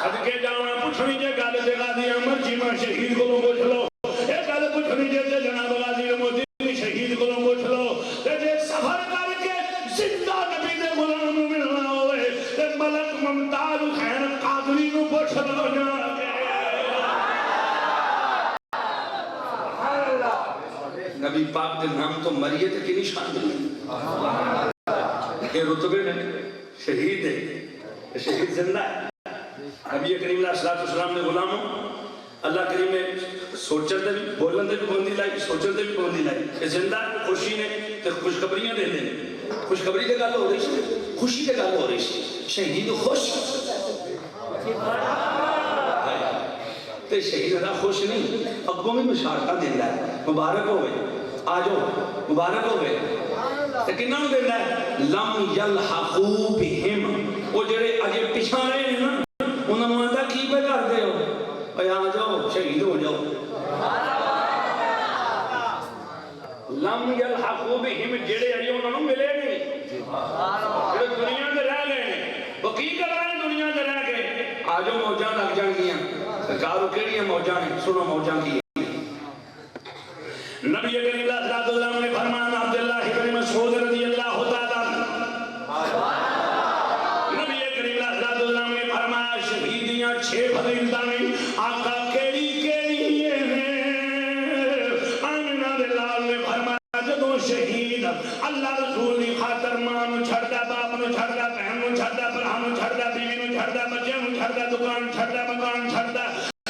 صدقے جاؤں پوچھنی جے گل جگہ دیا مرجی میں شہید کو پوچھ لو جناب غازی موتی شہید کو پوچھ لو جے سفر کر کے زندہ نبی دے غلام ملنا ہوئے تے ملک ممتاز حسین قادری نو پوچھ لو جا نبی پاک دے نام تو مریے تے کی نشان دے یہ رتبے نے شہید ہے شہید زندہ ہے نبی کریم علیہ السلام نے غلاموں اللہ کریم نے سوچن دے بھی بولن دے بھی پابندی لائی سوچن دے بھی پابندی لائی کہ زندہ خوشی نے تے خوشخبریاں دے دیں خوشخبری تے گل ہو رہی سی خوشی تے گل ہو رہی سی شہید خوش تے شہید دا خوش نہیں اگوں بھی مشارکہ دیندا ہے مبارک ہوئے آ جاؤ مبارک ہوئے تے کناں نوں دیندا ہے لم یلحقوا بہم وہ جڑے اجے پیچھے رہے ہیں نا انہاں نوں آندا کی پہ کردے ہو اے آ جاؤ شہید ہو جاؤ لم یلحقوا بہم جڑے اجے انہاں نوں ملے نہیں جڑے دنیا تے رہ گئے وہ کی کر رہے ہیں دنیا تے رہ گئے آ جاؤ موجاں لگ جان گیاں سرکار کیڑیاں موجاں ہیں سنو موجاں کی نبی کریم صلی اللہ علیہ وسلم نے فرمایا عبداللہ بن مسعود رضی اللہ تعالیٰ نبی کریم صلی اللہ علیہ وسلم نے فرمایا شہیدیاں 6 فضیلتاں نے آقا کیڑی کیڑی ہیں آمنہ دے لال نے فرمایا جدوں شہید اللہ رسول کی خاطر ماں نو چھڑدا باپ نو چھڑدا بہن نو چھڑدا بھرا نو چھڑدا بیوی نو چھڑدا بچے نو چھڑدا دکان چھڑدا مکان چھڑدا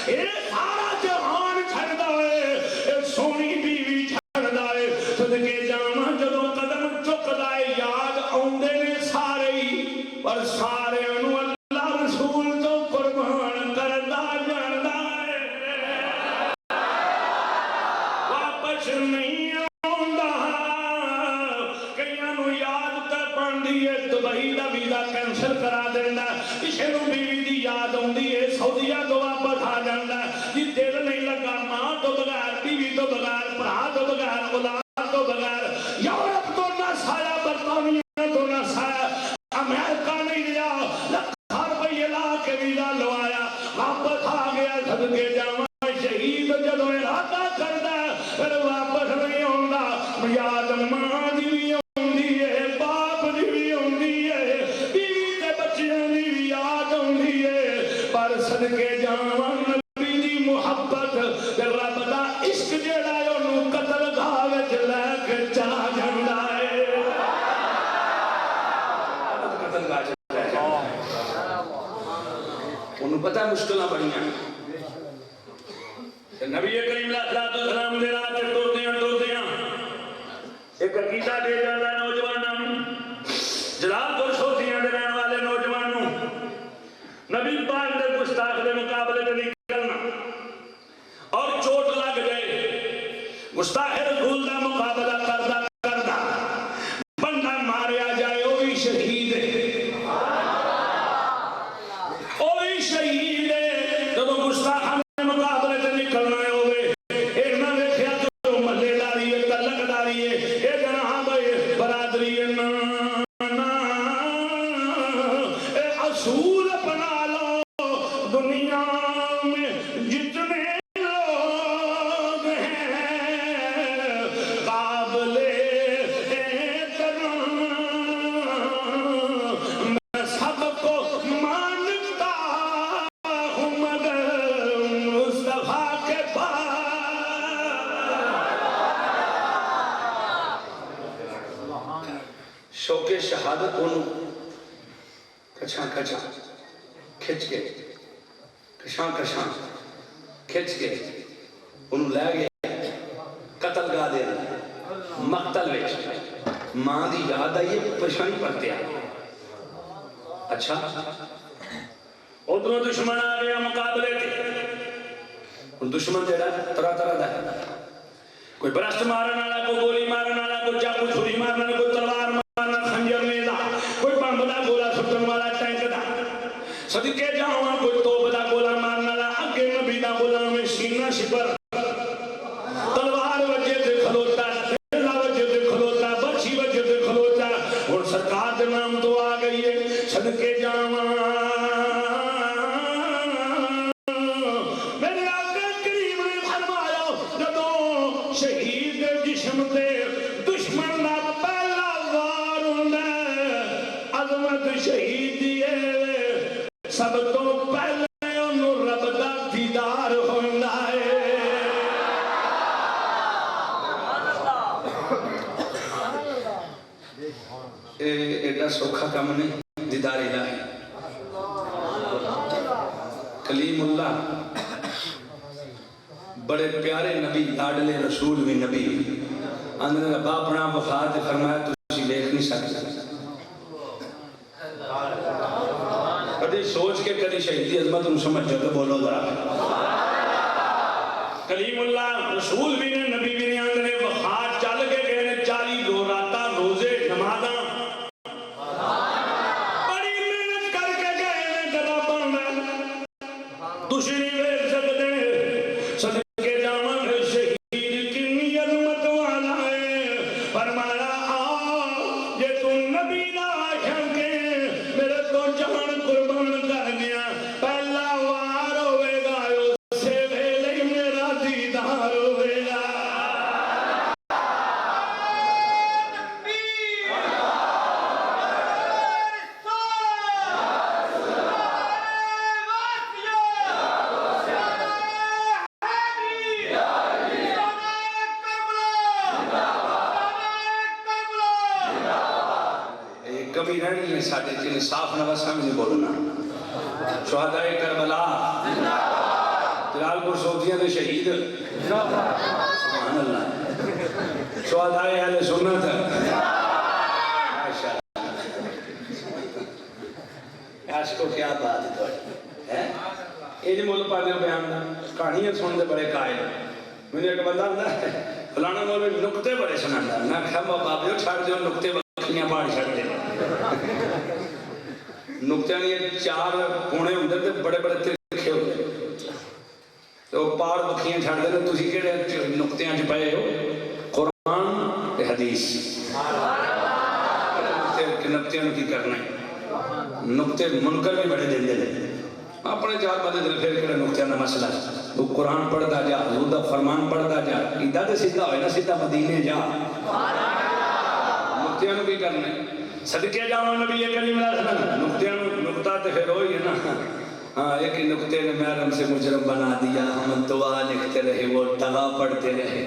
اے سارا جہان چھڑدا ہے اے سونی بیوی چھڑدا ہے صدقے جاواں جدوں قدم چکدا ہے یاد اوندے نے سارے ہی پر سارے نو اللہ رسول تو قربان کردا جاندا ہے واپس نہیں آوندا کئیاں نو یاد تے پاندی ہے دبئی دا ویزا کینسل کرا دیندا کسے نو بیوی دی یاد اوندی ہے سعودیہ تو واپس آ جاندا جی دل نہیں لگا ماں تو بغیر بیوی تو بغیر بھرا تو بغیر اولاد تو بغیر یورپ تو نہ سایا برطانیہ تو نہ سایا امریکہ نہیں گیا لاکھاں روپے لا کے ویزا لوایا واپس آ گیا صدقے جاواں شہید جدوں ارادہ کردا پھر واپس نہیں آوندا یاد ماں دی بھی اوندی ہے باپ دی بھی اوندی ہے بیوی تے بچیاں دی بھی یاد اوندی ہے پر صدقے جاواں نبی دی محبت تے رب دا عشق جڑا ہے اونوں قتل گاہ وچ لے کے چلا جاندا ہے قتل گاہ چ لے جاندا ہے انہوں پتہ مشکلاں بڑیاں نبی کریم علیہ السلام دے راہ تے ٹردیاں ایک عقیدہ دے جانا نوجوانوں جلال پور سوتیاں دے رہن والے نوجوانوں نبی پاک دے گستاخ دے مقابلے تے نکلنا اور چوٹ لگ جائے گستاخ رسول دا مقابلہ کردا بندہ ماریا جائے وہ بھی شہید ہے وہ بھی شہید ہے جب گستاخ مقابلے تے نکلنا ہے ہوئے ایک نہ دیکھیا تو محلے داری ہے تعلق داری ہے ایک نہ بھائی برادری ہے نا اے اصول بنا لو دنیا میں جتنے لوگ ہیں قابل احترام میں سب کو مانتا ہوں مگر مصطفیٰ کے پاس شوق شہادت انہوں کچھاں کھچ کے کشاں کھچ کے انہوں لے گیا قتل گا دے مقتل ویچ ماں دی یاد آئیے پریشانی پڑھتے ہیں اچھا ادھروں دشمن آ گیا مقابلے تھے دشمن جڑا طرح دا ہے کوئی برست مارن والا کوئی گولی مارن والا کوئی چاقو چھری مارن والا کوئی تلوار مارنا خنجر نیزا کوئی بمب دا گولا سٹن والا ٹینک دا صدقے جاؤں کوئی توپ دا گولا مارن والا اگے نبی دا غلام سینہ شپر تلوار وجہ تے کھلوتا نیزا وجہ تے کھلوتا بچی وجہ تے کھلوتا اور سرکار دے نام تو آ گئی ہے صدقے جاؤں شہید جسم دے دشمن دا پہلا وار ہوندا عظمت شہیدی ہے سب تو پہلے انہوں رب دا دیدار ہوندا ہے ایڈا سوکھا کام نہیں دیدار الہی کلیم اللہ بڑے پیارے نبی لاڈلے رسول بھی نبی اندر رب اپنا وفات فرمایا تو اسی دیکھ نہیں سکتے کدی سوچ کے کدی شہیدی عظمت ان سمجھ جاتے بولو ذرا کلیم اللہ رسول بھی نے نبی بھی نے اندر وفات چل کے گئے نے 40 راتا روزے نمازاں بڑی محنت کر کے گئے نے جگہ بننا دوسری ویک سکتے ہیں کمی رہنی ہے ساڑھے جنہیں صاف نوہ سمجھ بولنا شہدائے کربلا جلال پور سوتیاں دے شہید سبحان اللہ شہدائے اہل سنت عاشق کو کیا بات ہے یہ جو مولو پاڑھنے بیان دا کہانیاں سن دے بڑے قائل مجھے ایک بندہ ہوتا ہے فلانا مولو نکتے بڑے سنانا میں کہا بابیو چھاڑ دیو نکتے بکھنیاں پاڑھ چھاڑ دے نکتیاں یہ 4 کونے ہوندے تے بڑے بڑے ترکھے ہوندے تو پاڑ بکھیاں چھاڑ دے تو تسی کہڑے نکتیاں چ پئے ہو قرآن تے حدیث نکتیاں کی کرنا ہے نکتے منکر بھی بڑے دن دے اپنے 4 بندے دل پھر کہڑے نکتیاں دا مسئلہ تو قرآن پڑھتا جا حضور دا فرمان پڑھتا جا ایدہ دے سیدھا ہوئے نا سیدھا مدینے جا نکتیاں بھی کرنا ہے صدقے جاؤں نبی کریم علیہ السلام نکتہ تے پھر ہوئی ہے نا ہاں ایک نکتے نے محرم سے مجرم بنا دیا ہم دعا لکھتے رہے وہ تغا پڑھتے رہے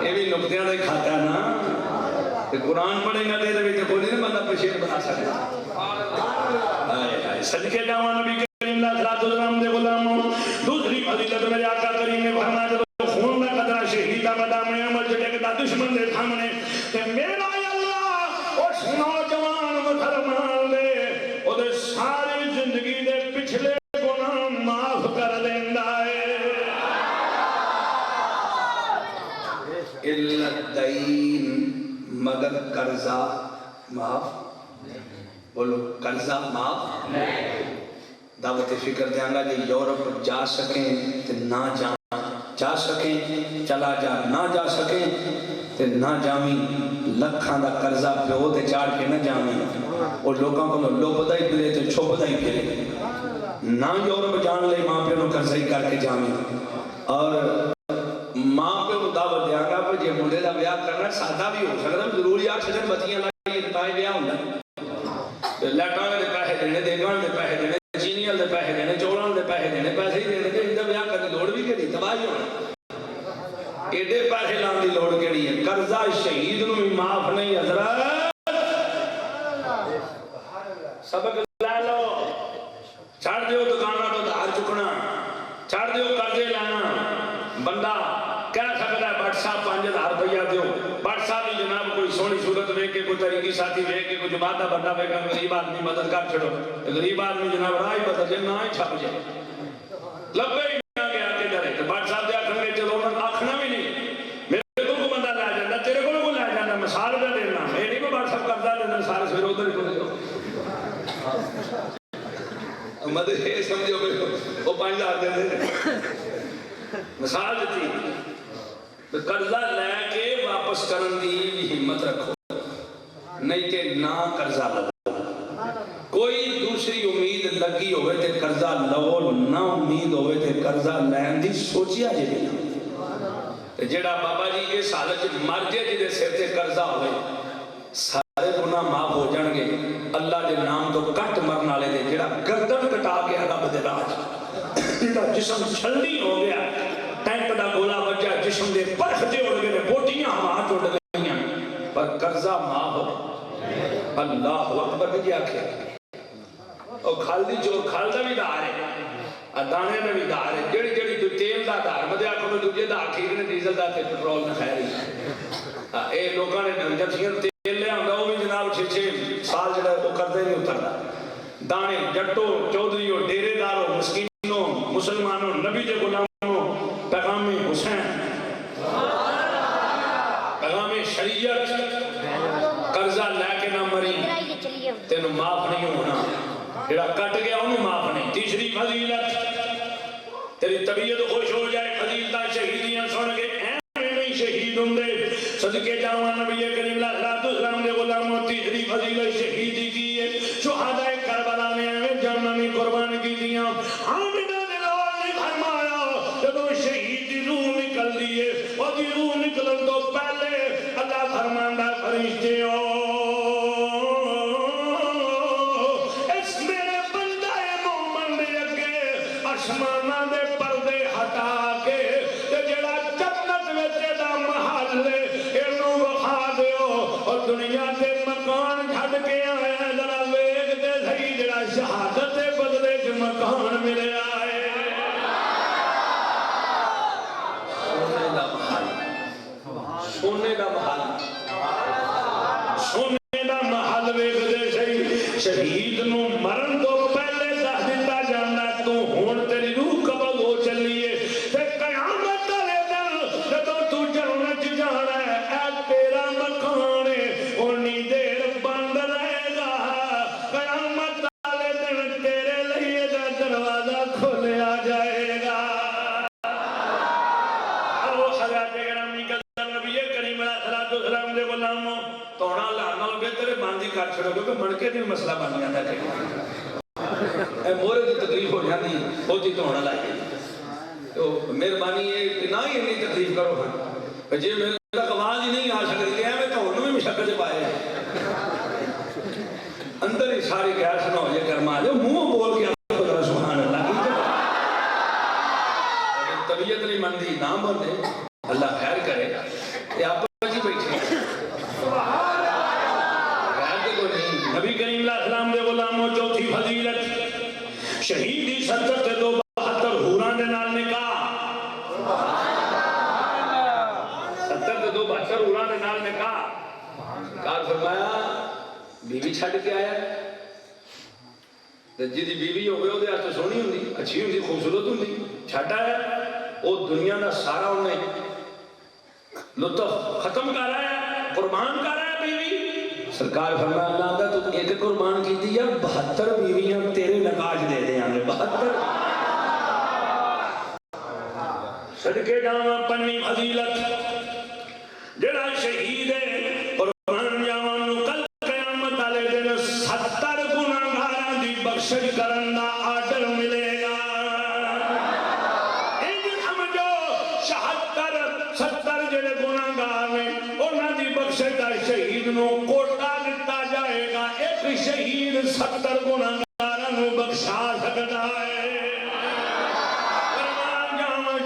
یہ بھی نکتیاں دے کھاتا ہے نا قرآن پڑھے نہ دے دے کوئی نہیں بندہ پشیر بنا سکتا صدقے جاؤں نبی کریم علیہ السلام دے غلاموں دوسری فضیلت میرے آقا کریم نے فرمایا جب خون دا قطرہ شہید دا مدام عمل جڑے کہ دشمن دے سامنے کہ میرا اللہ اس نوجوان مسلمان دے او دے ساری زندگی دے پچھلے گناہ معاف کر دیندا ہے الا الدین مگر قرضہ معاف بولو قرضہ معاف دعوت فکر دیاں گا جی یورپ جا سکیں تو نہ جا سکیں چلا جا نہ جا سکیں تو نہ جامیں لکھاں دا قرضہ پیو تے چاڑ کے نہ جامیں اور لوگوں کو لوپدہ ہی پھرے تو چھوپدہ ہی پھرے نہ یورپ جان لے ماں پہ انہوں قرضہ ہی کر کے جامیں اور ماں پہ وہ دعوت دیاں گا پر یہ مندے دا بیاہ کرنا سادہ بھی ہو سکتا ہے ضروری آٹھ سجن بتیاں لائی انتہائی بیاہ ہوں لیٹاں دے پیسے دینے دیگان دے پیسے دینے چینیال دے پیسے دینے چوڑان دے پیسے دینے پیسے ہی دینے کہ اندہ بیاہ کرنے لوڑ بھی کری تباہی ہونا ایڈے پیسے لان دی لوڑ کری ہے قرضہ شہید نو بھی معاف نہیں حضرت سبق لے لو چھاڑ دیو دکانہ تو دھار چکنا چھاڑ دیو قرضے لانا بندہ کہہ سکتا ہے بٹ صاحب 5000 روپیہ دیو بٹ صاحب بھی جناب کوئی سونی صورت وے کے کوئی طریقی ساتھی وے کے کوئی جماعتہ بندہ وے کہ غریب آدمی مدد کر چھڑو غریب آدمی جناب راہ بدل جائے نہ ہی چھپ جائے لبے ہی نہ گیا کے درے تو بٹ صاحب دیا کرنے چلو انہوں آکھنا بھی نہیں میرے کو بندہ لے جاندہ تیرے کو لے جاندہ مثال دے دینا میں نہیں کو بٹ صاحب قرضہ دینا سارے سویر ادھر ہی کو مدد یہ سمجھو وہ 5000 دے دے مثال دیتی قرضہ لے کے واپس کرن دی بھی ہمت رکھو نہیں کہ نہ قرضہ لگو کوئی دوسری امید لگی ہوئے تھے قرضہ لو نہ امید ہوئے تھے قرضہ لین دی سوچیا جی بھی جیڑا بابا جی یہ سالت مر جے جی دے سر تے قرضہ ہوئے سارے گناہ معاف ہو جان گے اللہ دے نام تو کٹ مرنا لے دے جیڑا گردن کٹا گیا رب دے راج جیڑا جسم چھلنی ہو گیا ٹینک دا گولا بچا جسم دے پرخ دے اڑ گئے بوٹیاں ہوا چوڑ گئیاں پر قرضہ معاف ہو اللہ اکبر بھی آکھے اور کھالدی جو کھالدہ بھی دار ہے دانے میں بھی دار ہے جڑی جڑی تو تیل دا دار مدے آکھو میں تجھے دا آکھیر نے ڈیزل دا تے پٹرول نہ خیری اے لوگاں نے جب سیر تیل لے آنگا وہ بھی جناب 6 سال جڑا وہ قرضے نہیں اتردا دانے جٹو چودھریوں ڈیرے داروں مسکینوں مسلمانوں نبی دے غلاموں پیغام حسین پیغام شریعت قرضہ لے کے نہ مری تینوں معاف نہیں ہونا جڑا کٹ گیا انہیں معاف نہیں تیسری فضیلت تیری طبیعت خوش ہو جائے فضیلتہ شہیدیاں سن کے اے نہیں شہید ہوں دے صدقے جاؤں نبی کریم اللہ السلام دے غلاموں تیسری فضیلت شہیدی کی ہے شہداء کربلا نے جاننا میں قربان کی دیاں آمینہ نے لوگ نے فرمایا جب شہید دی روح نکل دیئے اور دی روح نکلن تو پہلے اللہ فرماندہ فرشتے ہو اس میرے بندہ مومن دے اگے آسمانہ دے پردے ہٹا کے جڑا جنت وچ دا محل اینو وخا دیو اور دنیا دے مکان چھڈ کے آیا ذرا ویکھ تے صحیح جڑا شہادت دے بدلے چ مکان ملیا ہے سونے دا محل سونے دا محل ویکھ دے صحیح شہید نو مرن تو پہلے دس دتا جانا تو ہن تیری روح قبض ہو چلی ہے تے قیامت والے دن جدوں تو جنت جانا ہے اے تیرا مکان ہے اونی دیر بند رہے گا قیامت والے دن تیرے لیے دا دروازہ کھولیا جائے گا او حضرت گرامی قدر نبی کریم علیہ السلام دے غلاموں توڑا لانا لگے تیرے باندھی کر چھڑو کیونکہ منکے دی مسئلہ بن جاتا ہے اے مورے دی تکلیف ہو جاتی ہوتی توڑا لائے تو مہربانی ہے کہ نہ ہی انہی تکلیف کرو ہاں جی میرے تک آواز ہی نہیں آ سکتی کہ میں توڑوں میں مشکل پائے اندر ہی ساری گیس نہ ہو جائے کرما جو منہ بول کے خدا سبحان اللہ کی طبیعت نہیں مندی نہ بولے اللہ خیر کرے یہ آپ جی بیٹھے نبی کریم علیہ السلام دے غلاموں چوتھی فضیلت شہیدی 70 سے 72 حوران دے نال نکاح سرکار فرمایا بیوی چھڈ کے آیا جی بیوی ہوگی وہ تو سونی ہوں اچھی ہوں خوبصورت ہوں چھڈ آیا وہ دنیا کا سارا انہیں لطف ختم کر رہا ہے قربان کر رہا ہے بیوی سرکار فرمایا اللہ دا تو ایک قربان کی دی یا 72 بیویاں تیرے نکاج دے دے آنگے 72 صدقے جاواں پنویں فضیلت جڑا شہید ہے قربان جاواں نو کل قیامت والے دن 70 گناہگاراں دی بخشش کرن دا آرڈر ملے گا انج سمجھو 70 جڑے گناہگار نے انہاں دی بخشش دا شہید نو کوٹا دتا جائے گا ایک شہید 70 گناہگاراں نو بخشا سکدا ہے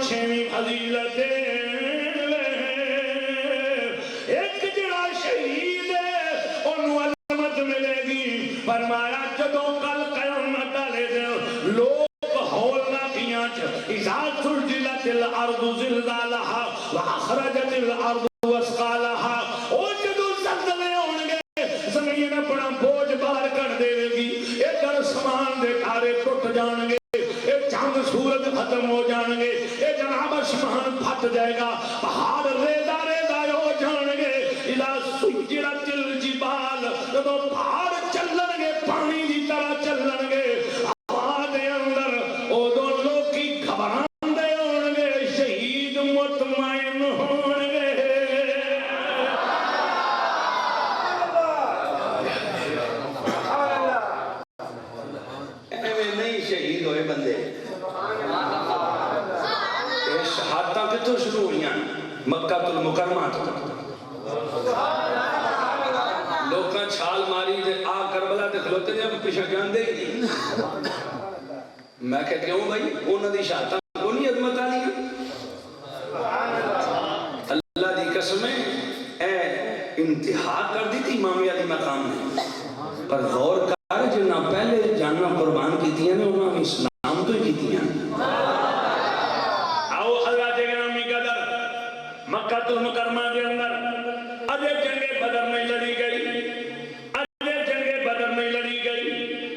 چھویں فضیلت ایک جڑا شہید ہے انہوں عظمت ملے گی فرمایا جدوں کل قیامت والے دن لوگ ہولنا کیاں اذا زلزلت الارض زلزالها واخرجت الارض اثقالها او جدوں زلزلے ہون گے زمین اپنا بوجھ باہر کر دے گی ادھر سامان دے تارے ٹوٹ جان گے چاند سورج ختم ہو جان گے اے جناب آسمان پھٹ جائے گا پہاڑ ریزہ ریزہ ہو جان گے اذا سجرت الجبال جب پہاڑ چلن گے پانی دی طرح چلن گے ہوا دے اندر او دو لوگ کی گھبران دے ہون گے شہید مطمئن ہون گے ایویں نہیں شہید ہوئے بندے شہادتاں کتوں شروع ہوئی ہیں مکہ المکرمہ لوکاں چھال ماری دے آ کربلا دے کھلوتے دے پیچھے جان دے ہی نہیں میں کہتے ہوں بھائی انہوں نے شہادتاں کو نہیں عظمت آ لیا اللہ دی قسمیں اے انتہا کر دی تھی امام علی مقام نے پر غور کر جنہ پہلے جاننا قربان کی تھی انہوں نے اسلام تو ہی کی تھی مکہ المکرمہ کے اندر اجے جنگ بدر میں لڑی گئی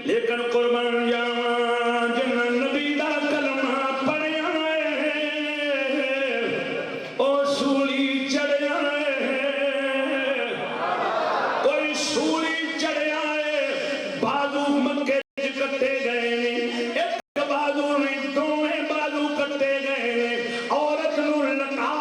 لیکن قربان جاواں جنہاں نبی دا کلمہ پڑھیا ہے او سولی چڑھیا ہے کوئی سولی چڑھیا ہے بازو مکے کٹے گئے نے ایک بازو نہیں دوویں بازو کٹے گئے نے عورت نو لٹا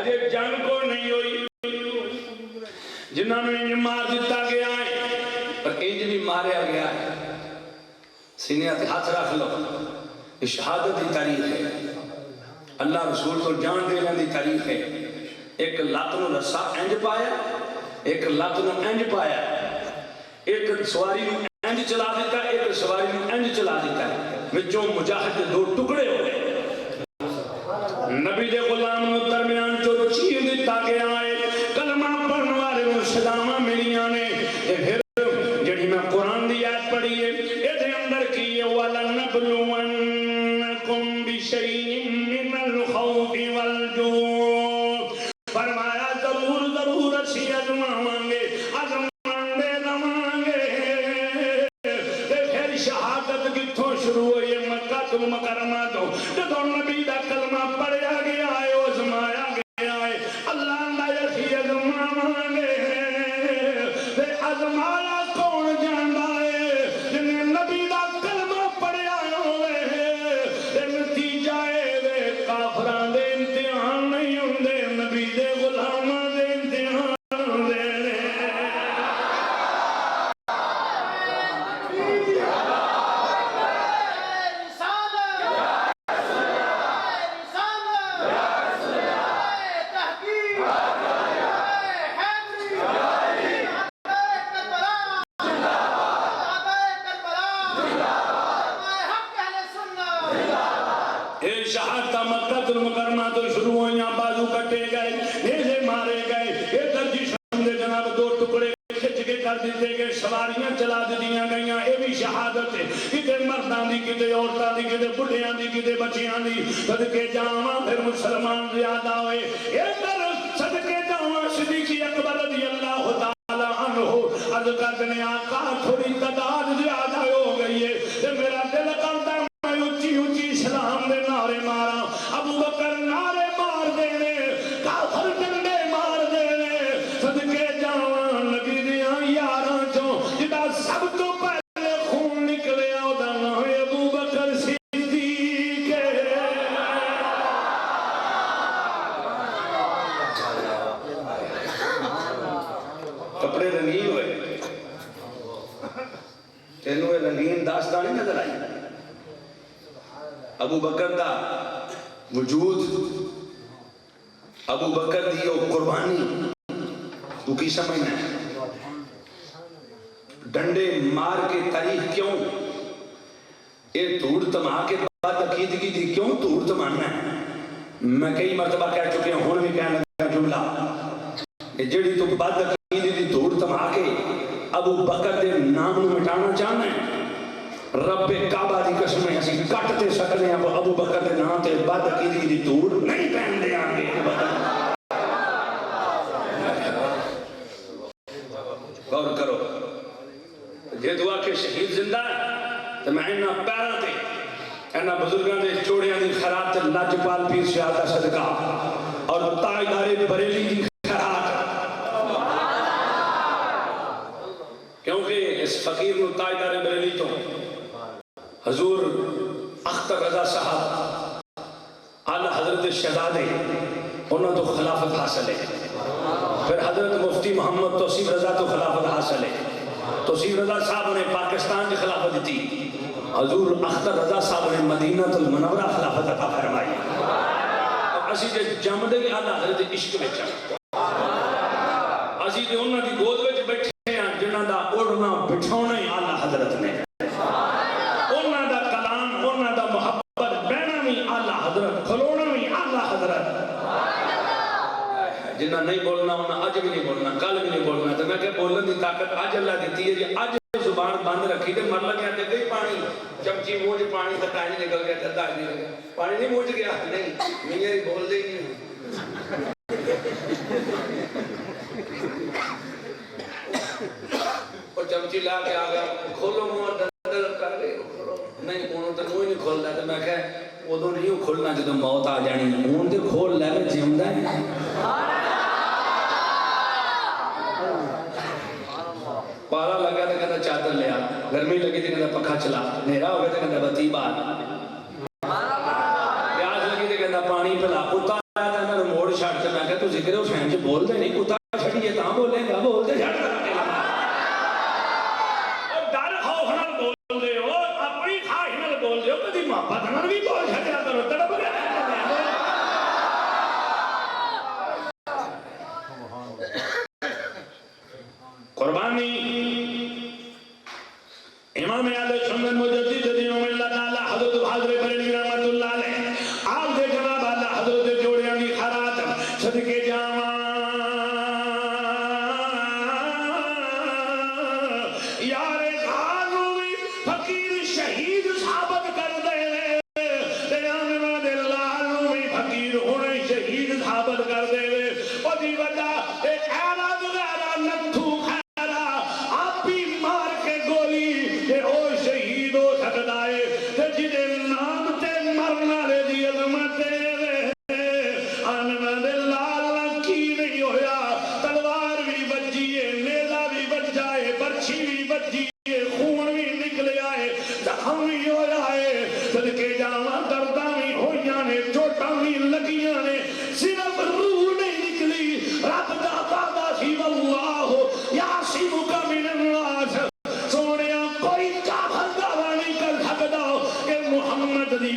کے جنگ کو نہیں ہوئی جنہوں نے انج مار دیتا گیا ہے پر انج بھی ماریا گیا ہے سینے تے ہاتھ رکھ لو یہ شہادت کی تاریخ ہے اللہ رسول کو جان دینے کی تاریخ ہے ایک لات نو رسا انج پایا ایک لات نو انج پایا ایک سواری نو انج چلا دیتا ایک سواری نو انج چلا دیتا وچوں مجاہد دو ٹکڑے ہو گئے نبی دے غلام نو درمیان جو چیر دیتا گیا ہے کلمہ پڑھنے والے نو سلامہ ملیاں نے پھر جڑی میں قرآن دی آیت پڑھی ہے ادھے اندر کی ہے وَلَنَبْلُوَنَّكُمْ بِشَيْءٍ مِّنَ الْخَوْفِ وَالْجُوعِ فرمایا ضرور اسی ازمائیں گے ازماندے رہاں گے پھر شہادت کتھوں شروع ہوئی ہے مکہ المکرمہ تو جدوں نبی دا کلمہ پڑھیا گیا ہے ازمایا گیا ہے اللہ دا اسی ازمائیں گے تے ازمایا کون جاندا ہے جنہیں نبی دا کلمہ پڑھیا ہوئے تے نتیجہ ہے کافراں دے امتحان نہیں ہوندے نبی دے غلاماں دے امتحان ہوندے شہادت مکہ المکرمہ تو شروع ہوئیں، بازو کٹے گئے، نیزے مارے گئے، ادھر جسم دے جناب دو ٹکڑے کھچ کے کر دیتے گئے، سواریاں چلا دیاں گئیاں، یہ بھی شہادت ہے، کتے مردان دی، کتے عورتاں دی، کتے بڑھیاں دی، کتے بچیاں دی، صدقے جاواں پھر مسلمان زیادہ ہوئے، ادھر صدقے جاواں صدیق اکبر رضی اللہ تعالیٰ عنہ عرض کرنے آقا تھوڑی تعداد زیادہ ہو گئی ہے، تے میرا دل کرتا میں اونچی اونچی اسلام دے نعرے مارا، ابو بکر نعرے مار دینے، کافر ڈنڈے مار دینے، صدقے جاواں نبی دیاں یاراں چوں جدا سب تو پہلے خون نکلے اودا نام ابو بکر صدیق ہے۔ کپڑے رنگین ہوئے، تینوں یہ رنگین داستان نہیں نظر آئی؟ ابو بکر دا وجود، ابو بکر دی قربانی تو کی سمجھنا ہے؟ ڈنڈے مار کے تاریخ کیوں؟ یہ دھوڑ تما کے بعد عقیدگی دی کیوں دھوڑ تمانا ہے؟ میں کئی مرتبہ کہہ چکے ہیں، ہون بھی کہنے لگا جملہ، جڑی تو بعد عقیدگی دی دھوڑ تما کے ابو بکر دے نام نو مٹانا چاہنا ہے، رب کعبہ دی قسمیں اسی کٹتے سکنے ہیں ابو بکر دے نام تے بعد عقیدگی دی دھوڑ نہیں پہن دے آنگے۔ غور کرو، جے دعا کے شہید زندہ ہے تو میں انہاں پیروں تے انہاں بزرگاں دے چوڑیاں دی خیرات تے لاجپال پیر شاہ دا صدقہ اور تاجدار بریلی دی خیرات، کیونکہ اس فقیر نو تاجدار بریلی تو حضور اختر رضا صاحب اعلی حضرت شہزادے انہوں تو خلافت حاصل ہے، پھر حضرت مفتی محمد توصیف رضا تو خلافت حاصل ہے، توصیف رضا صاحب نے پاکستان کی خلافت دیتی، حضور اختر رضا صاحب نے مدینہ المنورہ خلافت عطا فرمائی، اب اسی دے جمدے اعلی حضرت عشق میں چاہتا اسی دے انہوں دی گود وچ بیٹھے ہیں جنہاں دا اڑنا بٹھونا اعلی حضرت نے، انہاں دا کلام انہاں دا محبت بہنا بھی اعلی حضرت، کھلونا بھی اعلی حضرت، جنہاں نہیں بولنا انہاں اج بھی نہیں بولنا، کل بھی نہیں بولنا، تو میں کہ بولن دی طاقت اج اللہ دیتی ہے، جی اج زبان بند رکھی تے مر لگیا تے گئی پانی چمچی موج پانی تے ٹائم نکل گیا تے داج نکل گیا، پانی نہیں موج گیا، نہیں میاں ہی بول دے نہیں، اور چمچی لا کے آ گیا کھولو منہ دندر کر گئے، نہیں انہوں تو منہ ہی نہیں کھولنا، تو میں کہ ادو نہیں کھولنا جدو موت آ جانی، ہوں تو کھول لے کے جیوندا ہے۔ پارا لگا تو کہتا چادر لیا، گرمی لگی تو کہتا پکھا چلا، نیرا ہو گیا تو کہتا بتی بار، پیاس لگی تو کہتا پانی پلا، کتا آیا تو میں موڑ چھاڑ سے میں کہتا تو ذکر حسین سے بول دے نہیں، کتا چھڑیے تاں بولیں گا، بول دے چھاڑ دے، اور ڈر خوف نال بول دے ہو، اپنی خواہش نال بول دے ہو، کدی محبت نال بھی بول چھڑیا کرو، تڑپ گیا قربانی امام اہل سنت مجدد امام اللہ تعالی حضرت حضرت بریلوی رحمت اللہ علیہ آپ دے جناب اللہ حضرت جوڑیاں دی خیرات صدقے جاواں یار خانو بھی فقیر شہید ثابت کر دے تے امام اللہ نو بھی فقیر ہونے شہید ثابت کر دے او دی وجہ اے اعراض غیرہ نتھو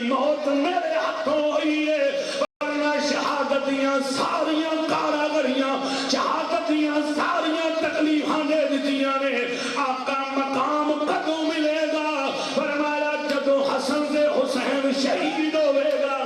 موت میرے ہاتھوں ہوئی ہے، ورنہ شہادتیاں ساریاں کاراگریاں شہادتیاں ساریاں تکلیفاں دے دیتیاں نے، آقا مقام کدوں ملے گا؟ فرمایا جدو حسن سے حسین شہید ہوئے گا۔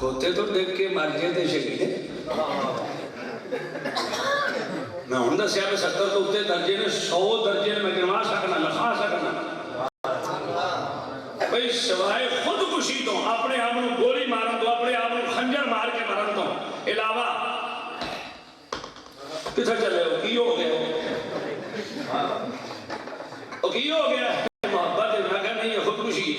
کھوتے تو دیکھ کے مر گئے تھے شہید میں ہوں دسیا کہ 70 تو اتنے درجے نے 100 درجے میں گنوا سکنا لکھا سکنا بھئی سوائے خودکشی تو اپنے آپ کو گولی مارن تو اپنے آپ کو خنجر مار کے مرن تو علاوہ کتھا چلے ہو کی ہو گیا وہ کی ہو گیا محبت میں کہا نہیں ہے خودکشی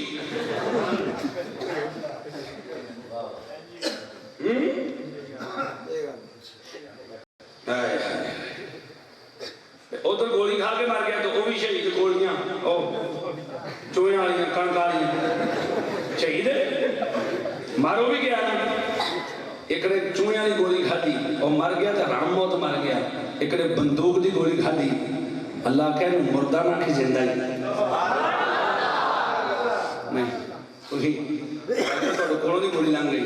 وہ تو گولی کھا کے مار گیا تو وہ بھی شہید گولیاں چوئیں والیاں کنک والیاں شہید مارو بھی گیا نا ایک نے چوئیں والی گولی کھا دی اور مر گیا تو حرام موت مر گیا ایک نے بندوق دی گولی کھا دی اللہ کہنے مردہ نہ کی زندہ ہی نہیں تو کونوں دی گولی لنگ گئی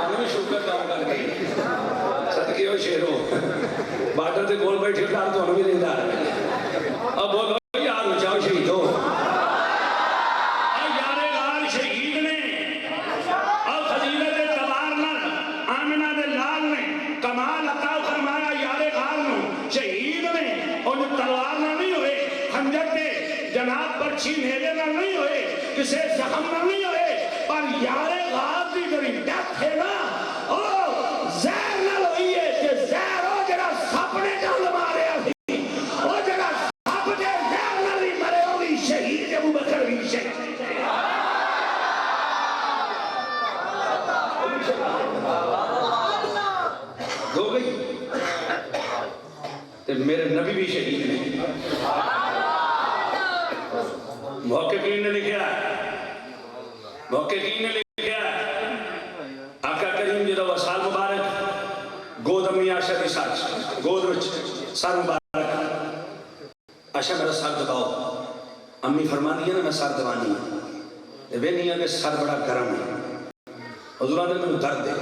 انہوں بھی شکر کام کر گئی صدقے ہو شیرو بارڈر تے گول بیٹھے ڈال تو انہوں بھی رہتا اب بولو یار اچھاؤ شہید ہو یار غار شہید نے اور فضیلت تبار نہ آمنہ دے لال نے کمال عطا فرمایا یار غار نو شہید نے اور جو تلوار نہ نہیں ہوئے خنجر تے جناب پرچھی نیرے نہ نہیں ہوئے کسے زخم نہ نہیں ہوئے پر یار غار دی جڑی ڈیتھ ہے نا زہر نہ ہوئی ہے کہ زہر ہو جڑا سپنے ڈال مارے ابھی وہ جڑا سپ دے زہر نہ لی مرے ہوئی شہید ابو بکر بھی شہید ہو گئی تو میرے نبی بھی شہید نے محققین نے لکھا محققین نے لکھا آقا کریم جدو وصال مبارک گود امی آشا دی ساچ گود وچ سر مبارک آشا میرا سر دباؤ امی فرما دیا نا میں سر دبانی ہوں وہ نہیں ہے کہ سر بڑا گرم ہے حضورہ نے میں درد دے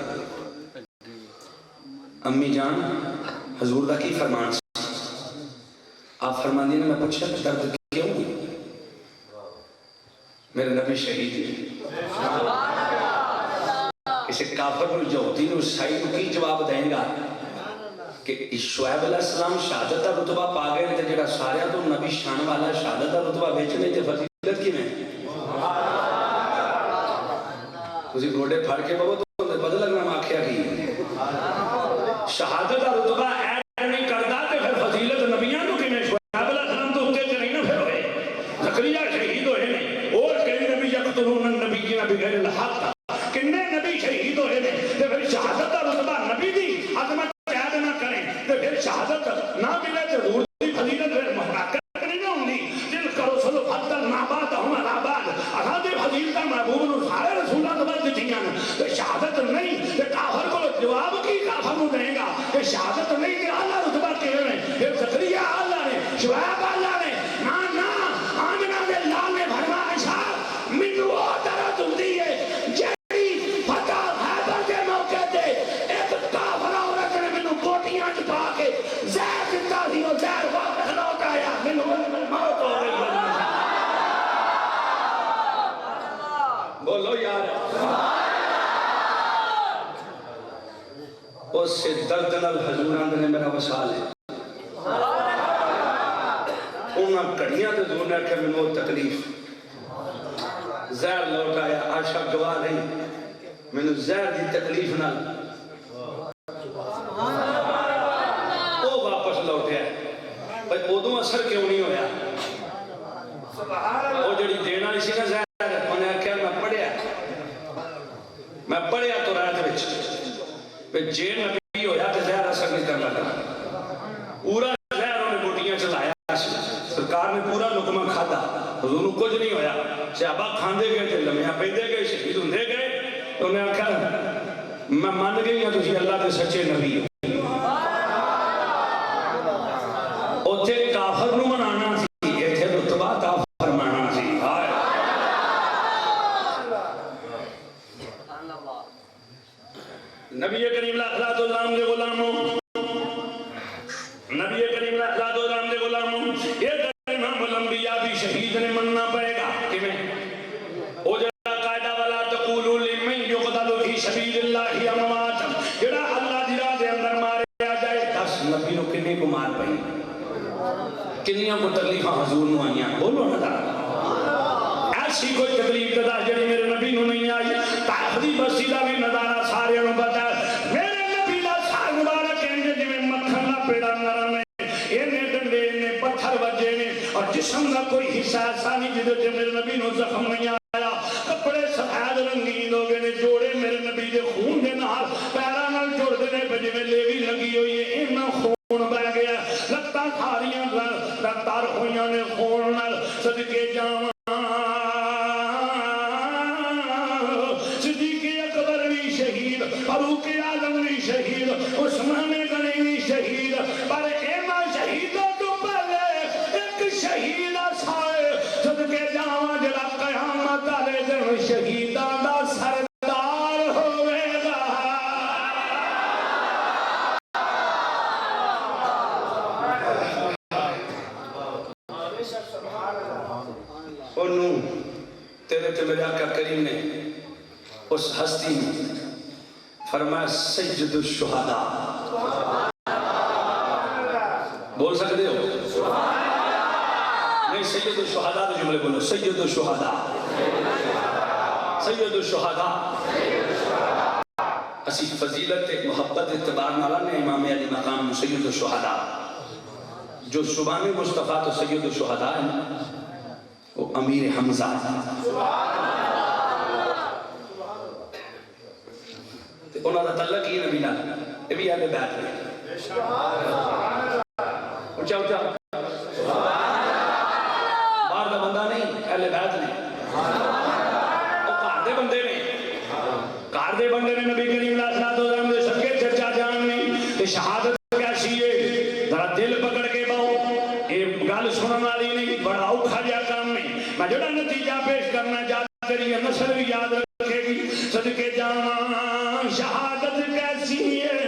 امی جان حضور دا کی فرمان سے آپ فرما دیا نا میں پوچھا درد کیوں میرے نبی شہید ہے اسے کافر نو یہودی نو عیسائی نو کی جواب دیں گا کہ شعیب علیہ السلام شہادت کا رتبہ پا گئے تے جڑا سارے تو نبی شان والا شہادت کا رتبہ بیچنے تے فضیلت کی میں تسی گوڑے پھڑ کے بابا تو بدل لگنا ماکھیا کی شہادت کا رتبہ ایڈ نہیں کردا تے پھر فضیلت نبیاں نو کی میں شعیب علیہ السلام تو اتے چ نہیں نہ پھر ہوئے زکریا شہید ہوئے نہیں اور کئی نبی یقتلون النبیین بغیر الحق کنے نبی شہید ہوئے نے تے پھر شہادت کا رتبہ نبی دی عظمت قید نہ کریں تے پھر شہادت نہ ملے ضرور دی فضیلت پھر محقق نہیں نہ ہوندی دل کرو سلو فضل نابات ہم الاباد اصحاب فضیلت محبوب نو سارے رسولہ دبر دیتیاں تے شہادت نہیں تے کافر کو جواب کی کافر نو دیں گا کہ شہادت نہیں تے اعلیٰ رتبہ کہے نے پھر زکریا اعلیٰ نے شعیب اعلیٰ نے نا آمنہ دے لال نے بھرما شاہ منو درد ہوندی ہے بولو یار اس سے دردنل حضوران نے میرا وصال ہے انہاں کڑیاں تو دونہ کہ میں وہ تکلیف زہر لوٹ آیا آشا گواہ نہیں میں نے زہر دی تکلیف نہ وہ واپس لوٹ ہے بھئی ادوں اثر کیوں نہیں ہویا وہ جڑی دینا اسی نہ زہر انہیں کہا میں پڑھیا تو رات وچ پہ جے نبی ہویا کہ زہر اثر نہیں کرنا تھا پورا زہر انہیں بوٹیاں چلایا سرکار نے پورا لقمہ کھادا حضور کو کچھ نہیں ہویا صحابہ کھاندے گئے تھے لمحہ پیدے گئے شہید ہوندے گئے تو انہیں کہا میں مان گئی ہوں تجھے اللہ کے سچے نبی ہو اوتھے کافر نو منانا سی ایتھے رتبہ تا فرمانا سی نبی کریم صلی اللہ علیہ غلاموں نبی کریم صلی اللہ علیہ غلاموں یہ امام الانبیاء بھی شہید نے مننا پڑے گا کہ میں او جڑا قاعدہ والا تقولوا لمن بیمار پئی کنیاں کو تکلیفاں حضور نو آئیاں بولو نہ دا ایسی کوئی تکلیف دا جڑی میرے نبی نو نہیں آئی طائف دی بستی دا بھی نظارہ سارے نو پتا میرے نبی دا سار مبارک انجے جی میں مکھن دا پیڑا نرم ہے انہیں ڈنڈے انہیں پتھر وجے نے اور جسم دا کوئی حصہ ایسا نہیں جدو جے میرے نبی نو زخم نہیں آیا کپڑے سفید رنگین ہو گئے نے جوڑے میرے نبی دے خون دے نال پیرا نال جوڑ دے نے بجے میں لیوی لگی ہوئی ہے اینا خون بہ گیا لگتا تھاریاں لگتار ہویاں نے خون نال صدقے جاواں صدیق اکبر بھی شہید فاروق اعظم بھی شہید عثمان غنی بھی شہید پر اینا شہیدوں تو پہلے ایک شہید سائے صدقے جاواں جڑا قیامت والے دن شہیداں دا سردار ہوے گا انہوں تیرے تے میرے آقا کریم نے اس ہستی میں فرمایا سید الشہداء بول سکتے ہو نہیں سید الشہداء دے جملے بولو سید الشہداء سید الشہداء اسی فضیلت ایک محبت اعتبار نالا نے امام علی مقام سید الشہداء جو شبان مصطفیٰ تو سید الشہداء ہے وہ امیر حمزہ انہوں نے تعلق کی نبی نال یہ بھی اہل بیت ہے اچھا اچھا باہر دا بندہ نہیں اہل بیت نہیں وہ کار دے بندے نے کار دے بندے نے نبی کریم علیہ السلام دے سکے چرچا جان نہیں شہادت کیسی ہے ذرا دل پکڑ کے باؤ یہ گل سنن والی نہیں بڑا اوکھا جا کام نہیں میں جڑا نتیجہ پیش کرنا چاہتا تیری نسل بھی یاد رکھے گی صدقے جاواں شہادت کیسی ہے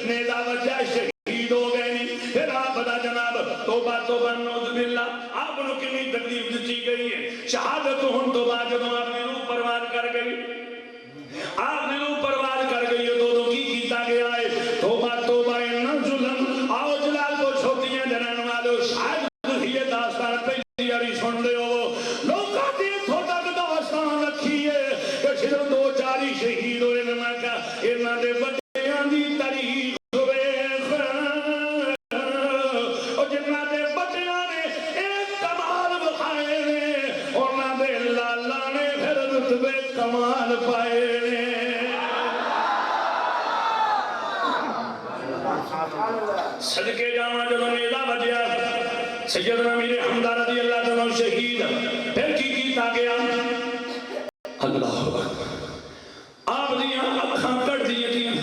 نیزہ وجہ شہید ہو گئے نہیں پھر آپ بتا جناب توبہ توبہ نعوذ باللہ آپ نے کتنی تکلیف دی گئی ہے شہادت ہن توبہ جب آپ نے روح پروان کر گئی آپ نے روح پروان کر گئی ہے دو کی کیتا گیا ہے توبہ توبہ انہ ظلم آؤ جلال کو چھوٹیاں جنان والو شاید یہ داستان پہ دیاری سن لے ہو لوگا دی تھوڑا داستان رکھی ہے کہ صرف دو چاری شہید ہوئے نمہ کا انہ دے بچیاں دی تاریخ ہوئے اور جنہ دے بچیاں نے ایک کمال بخائے نے انہ دے لالا نے پھر رتبے کمال پائے نے صدقے جاواں جو نیزہ بجیا سیدنا امیر حمزہ رضی اللہ عنہ شہید پھر کی کیتا گیا اللہ آپ دیاں اکھاں کٹ دیاں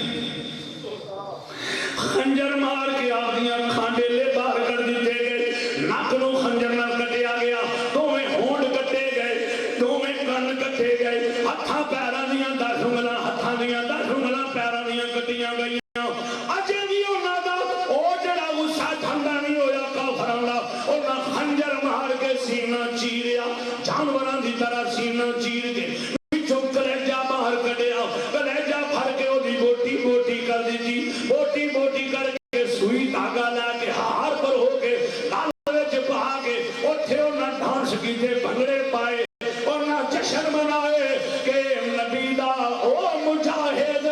خنجر مار کے آپ دیاں اکھاں ڈیلے باہر کر دیتے گئے ناکلوں خنجر نہ کٹیا گیا دو میں ہونڈ کٹے گئے دو میں کن کٹے گئے ہتھاں پیرا دیاں دا سنگلا ہتھاں دیاں دا سنگلا پیرا دیاں کٹیاں گئیاں اجے بھی انہاں دا او جڑا غصہ ٹھنڈا نہیں ہویا کافراں دا انہاں خنجر مار کے سینہ چیریا جانوراں دی طرح سینہ چیر کے پچھوں کلیجہ باہر کٹیا کلیجہ بھر کے وہ دی بوٹی بوٹی کر دیتی بوٹی بوٹی کر کے سوئی دھاگا لا کے ہار پر ہو کے لالوے چپا کے اتھے انہاں ڈانس کیتے بھنگڑے پائے انہاں جشن منائے کہ نبی دا او مجاہد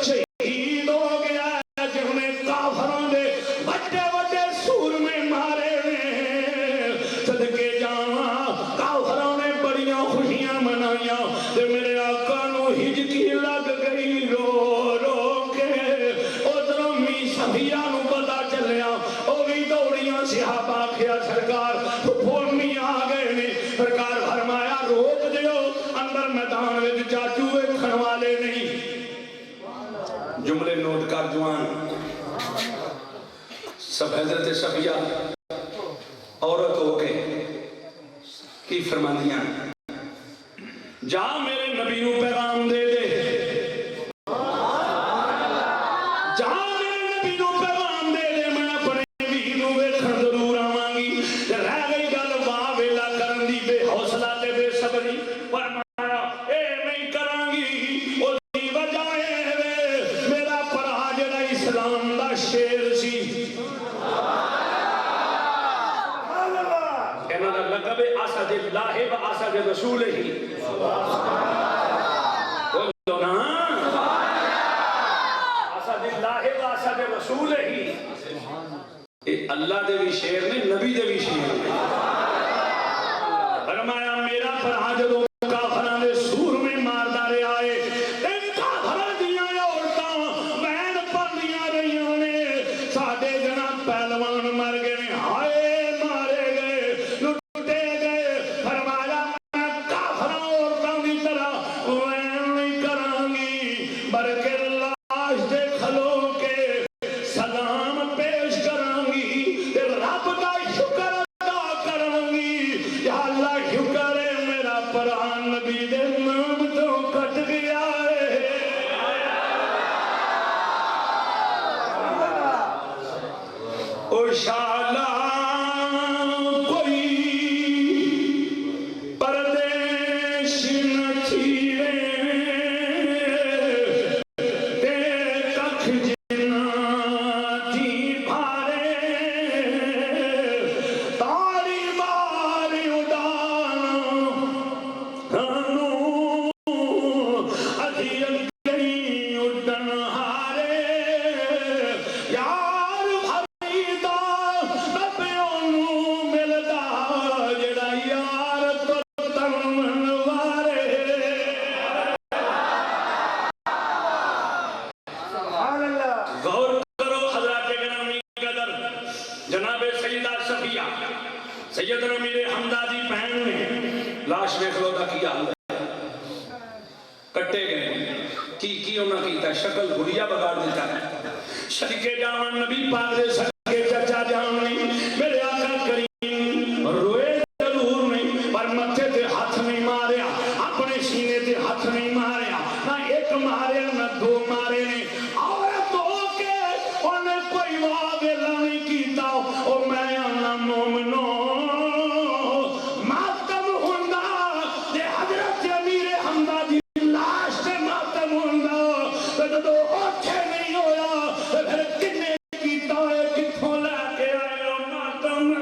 شہید ہو گیا ہے جنہیں کافروں نے بڑے بڑے سور میں مارے صدقے جاواں کافروں نے بڑیاں خوشیاں منائیاں تے میرے آقا نو ہجکی لگ گئی رو رو کے ادھروں می صفیہ نو پتا چلیا او بھی دوڑیاں صحابہ کیا سرکار پھوڑنی آ گئے نے سرکار فرمایا روک دیو اندر میدان وچ چاچو ویکھن والے نہیں جملے نوٹ کر جوان سب حضرت صفیہ عورت ہو کے کی فرمانیاں جا میرے نبی نو پیغام دے دے جا میرے نبی نو پیغام دے دے میں اپنے بھی نو ویکھن ضرور آواں گی رہ گئی گل واہ ویلا کرن دی بے حوصلہ تے بے صبری فرمایا اے نہیں کراں گی او دی وجہ اے میرا پرا جڑا اسلام دا شیر سی اسد اللہ و اسد رسول ہی بولو نا اسد اللہ و اسد رسول ہی اللہ دے بھی شیر نے نبی دے بھی شیر نے فرمایا میرا فرا جدو کافراں دے سور میں ماردا رہیا ہے تے کافراں دیاں عورتاں بہن پردیاں رہیاں نے ساڈے جناب پہلوان مر گئے نے ہائے مارے گئے لٹے گئے فرمایا میں کافراں عورتاں دی طرح وین نہیں کراں گی بلکہ لاش دے کھلو کے سلام پیش کراں گی تے رب دا شکر ادا کراں گی یا اللہ شکر ہے میرا پران نبی دے نام تو کٹ گیا ہے او شالا کوئی پردیش نہ چھیڑے تے ککھ جنا تھی بھارے تاری باری اڈانا ہنو ادھیل گئی اڈن ہارے یار بھریدا نبیوں نو ملدا جڑا یار تو تن منوارے غور کرو حضرات گرامی قدر جناب سیدہ صفیہ سیدنا میرے حمدہ دی بہن نے لاش میں کھلوتا کیا کٹے گئے کی انہاں کیتا شکل گھڑیا بگاڑ دیتا ہے صدقے جاون نبی پاک دے صدقے چچا جان نہیں میرے آقا کریم روئے ضرور نہیں پر متھے تے ہاتھ نہیں ماریا اپنے سینے تے ہاتھ نہیں ماریا نہ ایک ماریا نہ دو مارے نے آوے تو کے انہیں کوئی واویلا نہیں کیتا او میں آنا مومنو ماتم ہندا دے حضرت امیر حمدہ دی لاش تے ماتم ہندا تے جدو اوٹھے نہیں ہویا تے پھر کنے کیتا ہے کتھوں لے کے آئے ہو ماتم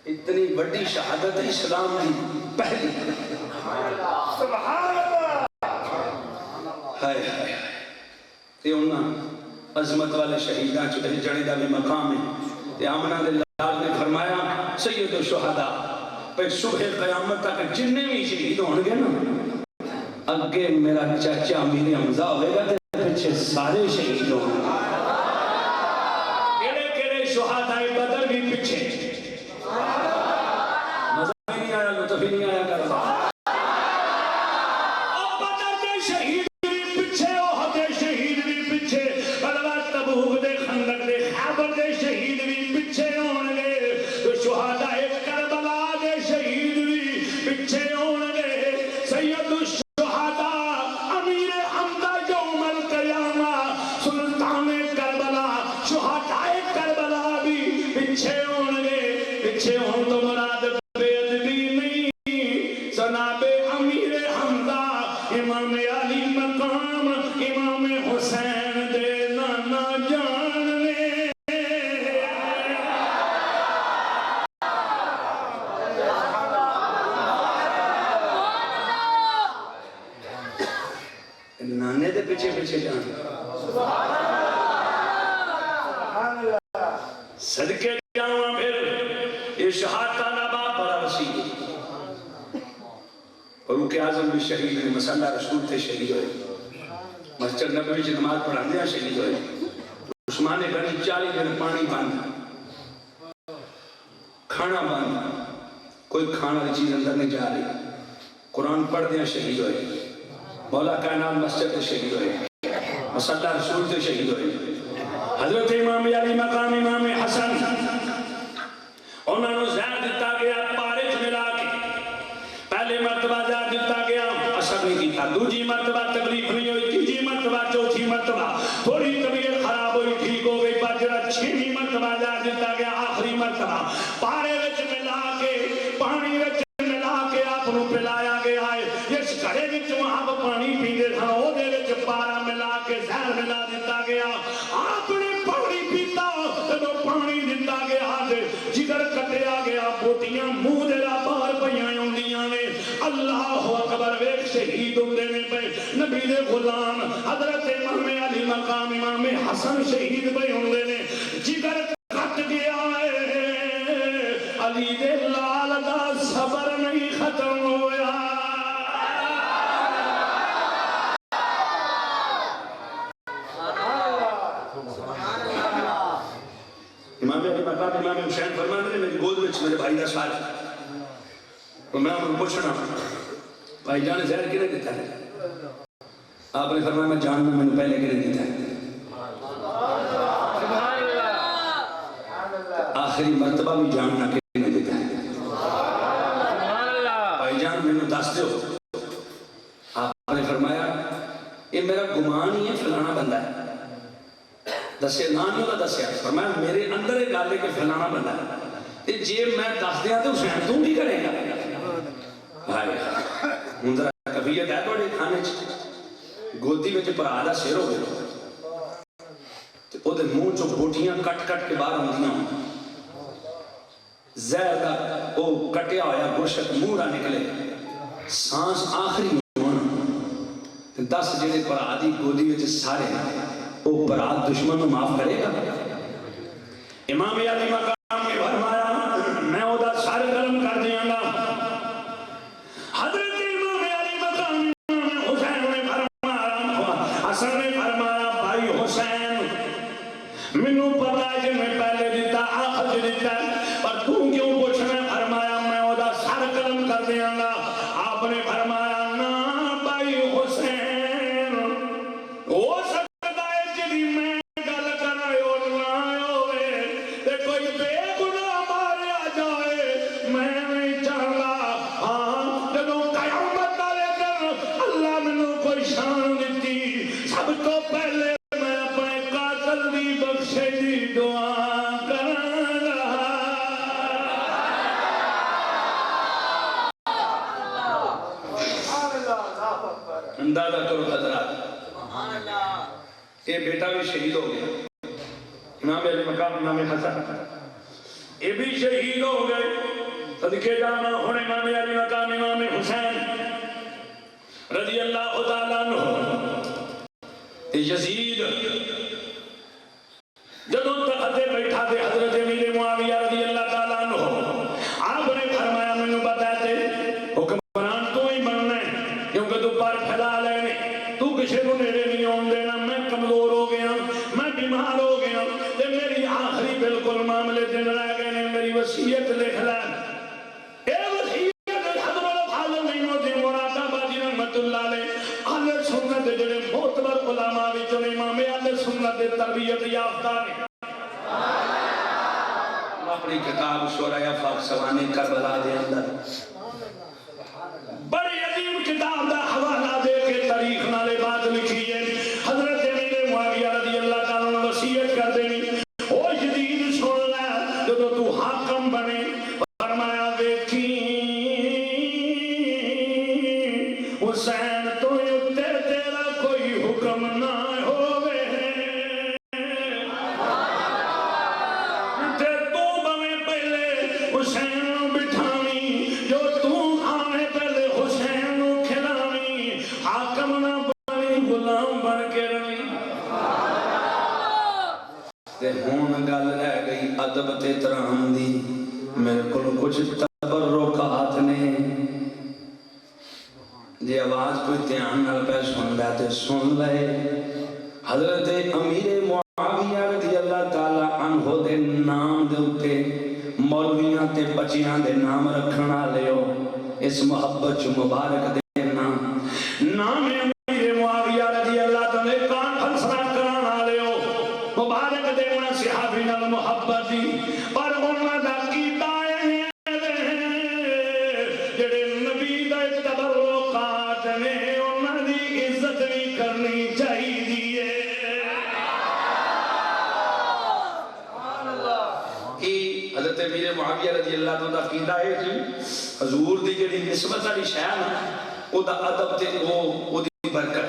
اتنی بڑی شہادت اسلام دی پہلی ہائے ہائے تے انہاں عظمت والے شہیداں چلے جڑے دا بھی مقام ہے تے آمنہ للہ نے فرمایا سید الشہداء پہ صبح قیامت تک جننے بھی شہید ہوں گے نا اگے میرا چاچا میرے حمزہ ہوئے گا تے پچھے سارے شہید ہوں گے کیڑے کیڑے شہداء بدر بھی پچھے مزہ نہیں آیا لطف نہیں آیا کرنا بدر دے شہید بھی پچھے احد دے شہید بھی پچھے غزوہ تبوک دے خندق دے خیبر دے شہید بھی پچھے ہون گے تو شہداء کربلا دے شہید بھی پچھے ہون گے سید الشہداء امیر حمدہ یوم القیامہ سلطان کربلا شہداء کربلا بھی پچھے ہون گے پچھے ہون تو مراد بے ادبی نہیں جناب امیر حمدہ امام علی مقام امام حسین دے نانا جان نے نانے دے پیچھے پیچھے جان صدقے جاؤں پھر یہ شہادتہ نبا بڑا وسیع فاروق اعظم بھی شہید ہوئے مسلح رسول تھے شہید ہوئے مسجد نبوی سے نماز پڑھانے ہیں شہید ہوئے عثمان غنی 40 دن پانی باندھا کھانا باندھا کوئی کھانا دی چیز اندر نہیں جا رہی قرآن پڑھ دیا شہید ہوئے مولا کائنات مسجد سے شہید ہوئے مسلح رسول سے شہید ہوئے حضرت امام علی مقام امام حسن انہوں نے زہر دیتا گیا پارچ ملا کے پہلے مرتبہ زہر دیتا گیا اثر نہیں کی تھا دوجی مرتبہ تکلیف نہیں ہوئی تیجی مرتبہ چوتھی مرتبہ تھوڑی طبیعت خراب ہوئی ٹھیک ہو گئی بجرہ چھویں مرتبہ زہر دیتا گیا آخری مرتبہ پارے وچ ملا کے پانی وچ ملا کے آپ نو پلایا گیا ہے اس گھڑے وچ وہاں پانی پیندے تھا او دے وچ پارا ملا کے زہر ملا دیتا گیا بوٹیاں منہ دے باہر پیاں ہوندیاں نے اللہ اکبر ویکھ شہید ہوندے نے پے نبی دے غلام حضرت امام علی مقام امام حسن شہید پے ہوندے نے جگر کٹ گیا ہے علی دے لال دا صبر نہیں ختم ہویا امام علی مقام امام حسین فرماتے ہیں میری گود وچ میرے بھائی دا سال تو میں انہوں پوچھنا بھائی جان زہر کنے دیتا ہے آپ نے فرمایا میں جان میں نے پہلے کنے دیتا ہے آخری مرتبہ بھی جاننا کنے دیتا ہے بھائی جان میں نے دس دے ہو آپ نے فرمایا یہ میرا گمان ہی ہے فلانا بندہ ہے دسیا نام نہیں ہوتا دسیا فرمایا میرے اندر ایک گالے کے فلانا بندہ ہے جی میں دس دیا تو حسین تو بھی کرے گا بھائی ہوں ذرا کفیت ہے بڑے کھانے گودی میں پرا دا سر ہو گیا وہ منہ چو بوٹیاں کٹ کٹ کے باہر ہوندیاں زہر کا وہ کٹیا ہویا گوشت منہ نہ نکلے سانس آخری ہونا 10 جڑے پرا دی گودی میں سارے وہ برات دشمن کو معاف کرے گا امام علی مقام نے فرمایا میں وہ دا سر قلم کر دیا گا حضرت امام علی مقام امام حسین نے فرمایا حسن نے فرمایا بھائی حسین منو پتا ہے کہ میں پہلے دیتا آخر دیتا پر تو کیوں پوچھنا فرمایا میں وہ دا سر قلم کر دیا گا آپ نے فرمایا نا بھائی حسین وہ اندازہ کرو حضرات یہ بیٹا بھی شہید ہو گیا امام علی مقام امام حسن یہ بھی شہید ہو گئے صدقے جانا ہونے امام علی مقام امام حسین رضی اللہ تعالیٰ عنہ یزید جدوں تخت بیٹھا تھے حضرت امیر معاویہ رضی اللہ تعالیٰ عنہ آپ نے فرمایا میں نے بتاتے حکمران تو ہی بننا ہے کیونکہ تو پر پھیلا لینے تو کسی کو نیڑے نہیں آن دینا میں کمزور ہو گیا میں بیمار ہو گیا تے میری آخری بالکل معاملے دن رہ گئے نے میری وصیت لکھ لے اے وصیت حضرت حاضر نہیں ہوتی مرادہ باجی رحمت اللہ علیہ اہل سنت جڑے معتبر علماء وچوں امام اہل سنت تربیت یافتہ نے اپنی کتاب شورای افاق سوانے کربلا دے اندر بڑی عظیم کتاب دا حوالہ دے کے تاریخ نالے بات لکھی ہے حضرت امیر معاویہ رضی اللہ تعالیٰ نے وصیت کر دینی او جدید سن لے جو تو حاکم بنے فرمایا دیکھی حسین تو یتے تیرا کوئی حکم نہ ہوئے تے تو بمیں پہلے حسین بٹھانی جو تو آنے پہلے حسین کھلانی حاکم نہ بنی غلام بن کے رہی تے ہون گل رہ گئی ادب تے ترام دی میرے کو کچھ تبرکات نے جی آواز کوئی دھیان نال پہ سن لے تے سن لے حضرت امیر معاویہ رضی اللہ تعالیٰ عنہ دے نام دے اتے مولویاں تے بچیاں دے نام رکھنا لیو اس محبت جو مبارک دے نام امیر معاویہ رضی اللہ تعالیٰ کانفرنس کرانا لیو مبارک دے انہاں صحابی نال محبت دی پر انہاں دا کیتا ہے جڑے نبی دا تبرکات نے انہاں دی عزت بھی کرنی چاہیے حضرت امیر معاویہ رضی اللہ تعالیٰ دا عقیدہ ہے کہ حضور دی جڑی نسبت والی شے ہے او دا ادب تے او دی برکت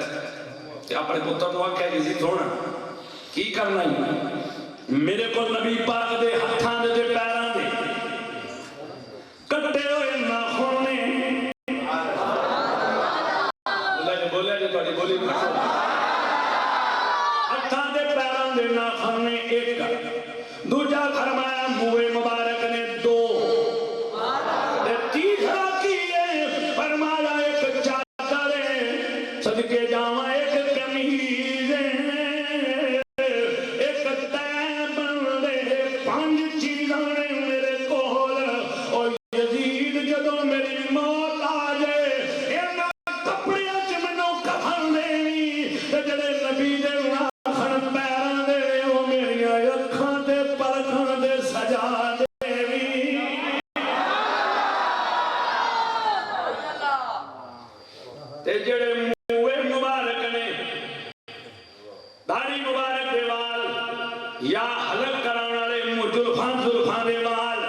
تے اپنے پتر نوں آکھیا یزید ہونا کی کرنا ہے میرے کو نبی پاک دے ہتھاں دے پیراں دے ہتھاں دے پیراں دے ناخن نے ایک، دوجا فرمایا منہ مبارک نے دو، تے تیسرا کی ہے فرمایا ایک چادر ہے، صدقے جاواں ایک قمیض ہے، ایک تیب دے، پانچ چیزاں نے میرے کول، اور یزید جدوں میری موت آ جائے انہاں کپڑیاں چ مینوں کفن دینی، تے جڑے نبی دے ناخن پیراں دے او میریاں اکھاں تے پلکاں دے سجا دیوی۔ تے جڑے منہ مبارک نے داڑھی مبارک دے وال یا حلق کران والے زلفاں دے وال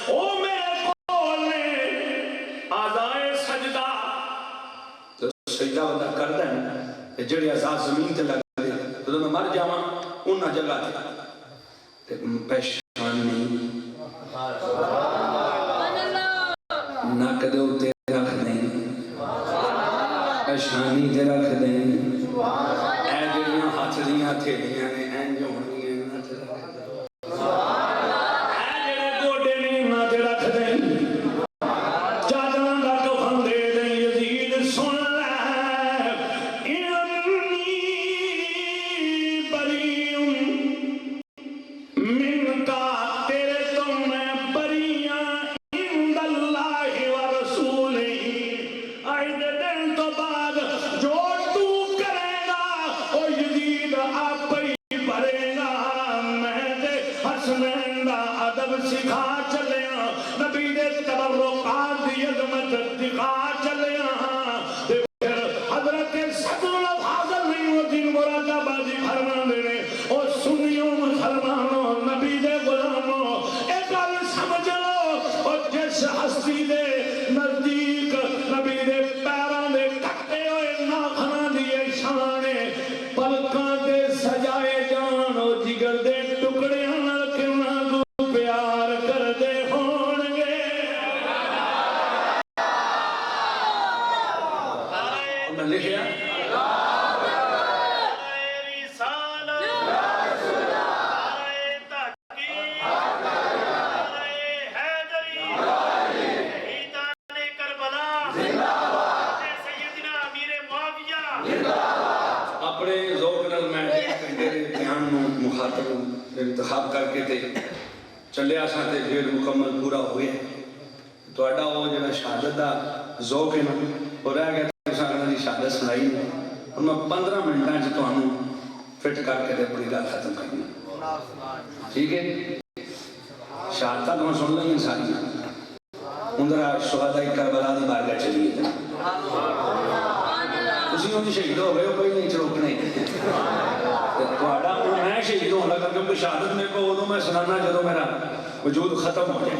او میرے کول نے اعضائے سجدہ، تو سجدہ بندہ کردا ہے تے جڑے اعضاء زمین تے لگ دے تو میں مر جاواں انہاں جگہ تے پیشانی نہیں نک دے اوتے رکھ دیں، پیشانی تے رکھ دیں، اے جڑیاں ہاتھ دیاں تھیلیاں نے انج ہونیاں انہاں تے رکھ دیں، اے جڑے گوڈے نے انہاں تے رکھ دیں، چادراں دا کفن دے دیں۔ یزید سن لے، انی بری من کا، تیرے تو میں بری ہاں، عند اللہ و رسولہ، آج دے دن تو بعد جو تو کرے گا او یزید آپ ہی بھرے گا۔ میں دے حسنین دا ادب سکھا چلے ہاں، نبی دے تبرکات دی عظمت دکھا چلے ہاں، تے پھر حضرت صدر الفاضل نہیں الدین مراد آبادی فرما دینے او سنیوں مسلمانوں نبی دے غلاموں ایک گل سمجھ لو، اور جس ہستی دے نزدیک نبی دے پیراں دے کٹے ہوئے ناخناں دی شان پلکاں دے سجائے جان، او جگر دے ٹکڑیاں نال کنا کو پیار کردے ہون گے۔ انہاں لکھیا اپنے ذوق نال میں میرے بیان نو مخاطب انتخاب کر کے تے چلے آساں تے پھر مکمل پورا ہوئے تہاڈا وہ جڑا شہادت دا ذوق ہے نا وہ رہ گیا تساں انہاں دی شہادت سنائی اور میں 15 منٹاں وچ تانوں فٹ کر کے تے اپنی گل ختم کرنا، ٹھیک ہے؟ شہادتاں تو سن لیں ساری اندر شہداء کربلا دی بارگاہ چلیے تسی ہوں شہید ہو گئے ہو، کوئی نہیں چروکنے میں شہید ہوں لگا کیونکہ شہادت میرے کو ادو میں سنانا جدو میرا وجود ختم ہو جائے،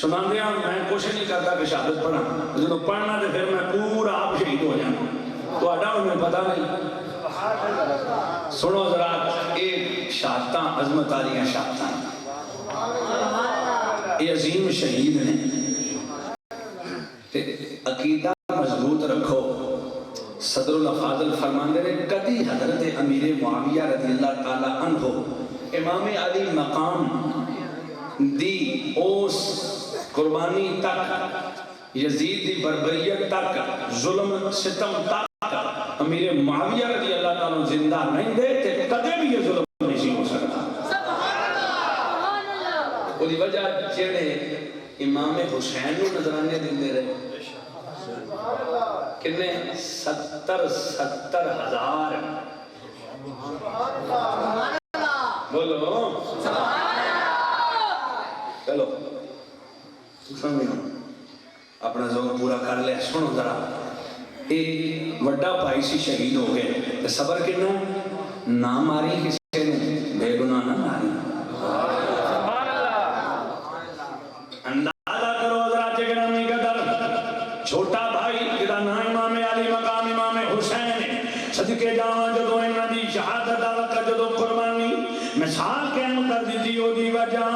سنا دیا میں کوشش نہیں کرتا کہ شہادت پڑھا، جدو پڑھنا تو پھر میں پورا آپ شہید ہو جانا، تو آڈا انہیں پتا نہیں۔ سنو ذرا ایک شہادتاں عظمت آلیاں شہادتاں، یہ عظیم شہید ہیں، عقیدہ مضبوط رکھو۔ صدر الافاضل فرماندے نے کدی حضرت امیر معاویہ رضی اللہ تعالیٰ عنہ امام علی مقام دی اس قربانی تک، یزید دی بربریت تک، ظلم ستم تک امیر معاویہ رضی اللہ تعالیٰ زندہ نہیں دے تے کدے بھی یہ ظلم نہیں ہو سکتا۔ وہ دی وجہ جڑے امام حسین نو نظرانے دیندے رہے کتنے 70,000 بولو چلو اپنا ذوق پورا کر لیا۔ سنو ذرا ایک وڈا بھائی سی شہید ہو گئے، صبر کتنا نہ ماری کسی نے، بے گناہ نہ ماری۔ اندازہ کرو ذرا جگرامی قدر، چھوٹا بھائی جدا نا امام علی مقام امام حسین، صدقے جاواں جدو انہاں دی شہادت دا وقت جدو قربانی مثال قائم کر دیتی او دی وجہ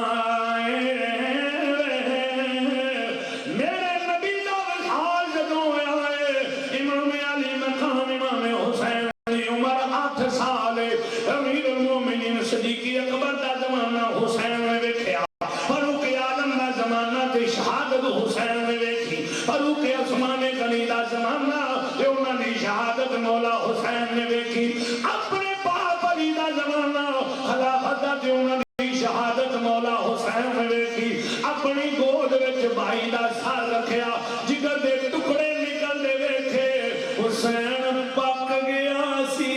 میرے نبی دا وصال جدو ہویا ہے، امام علی مقام امام حسین ویکھی اپنے باپ علی دا زمانہ خلافت دا تے انہاں دی شہادت مولا حسین نے ویکھی اپنی گود وچ بھائی دا سر رکھیا جگر دے ٹکڑے نکل دے ویکھے حسین پک گیا سی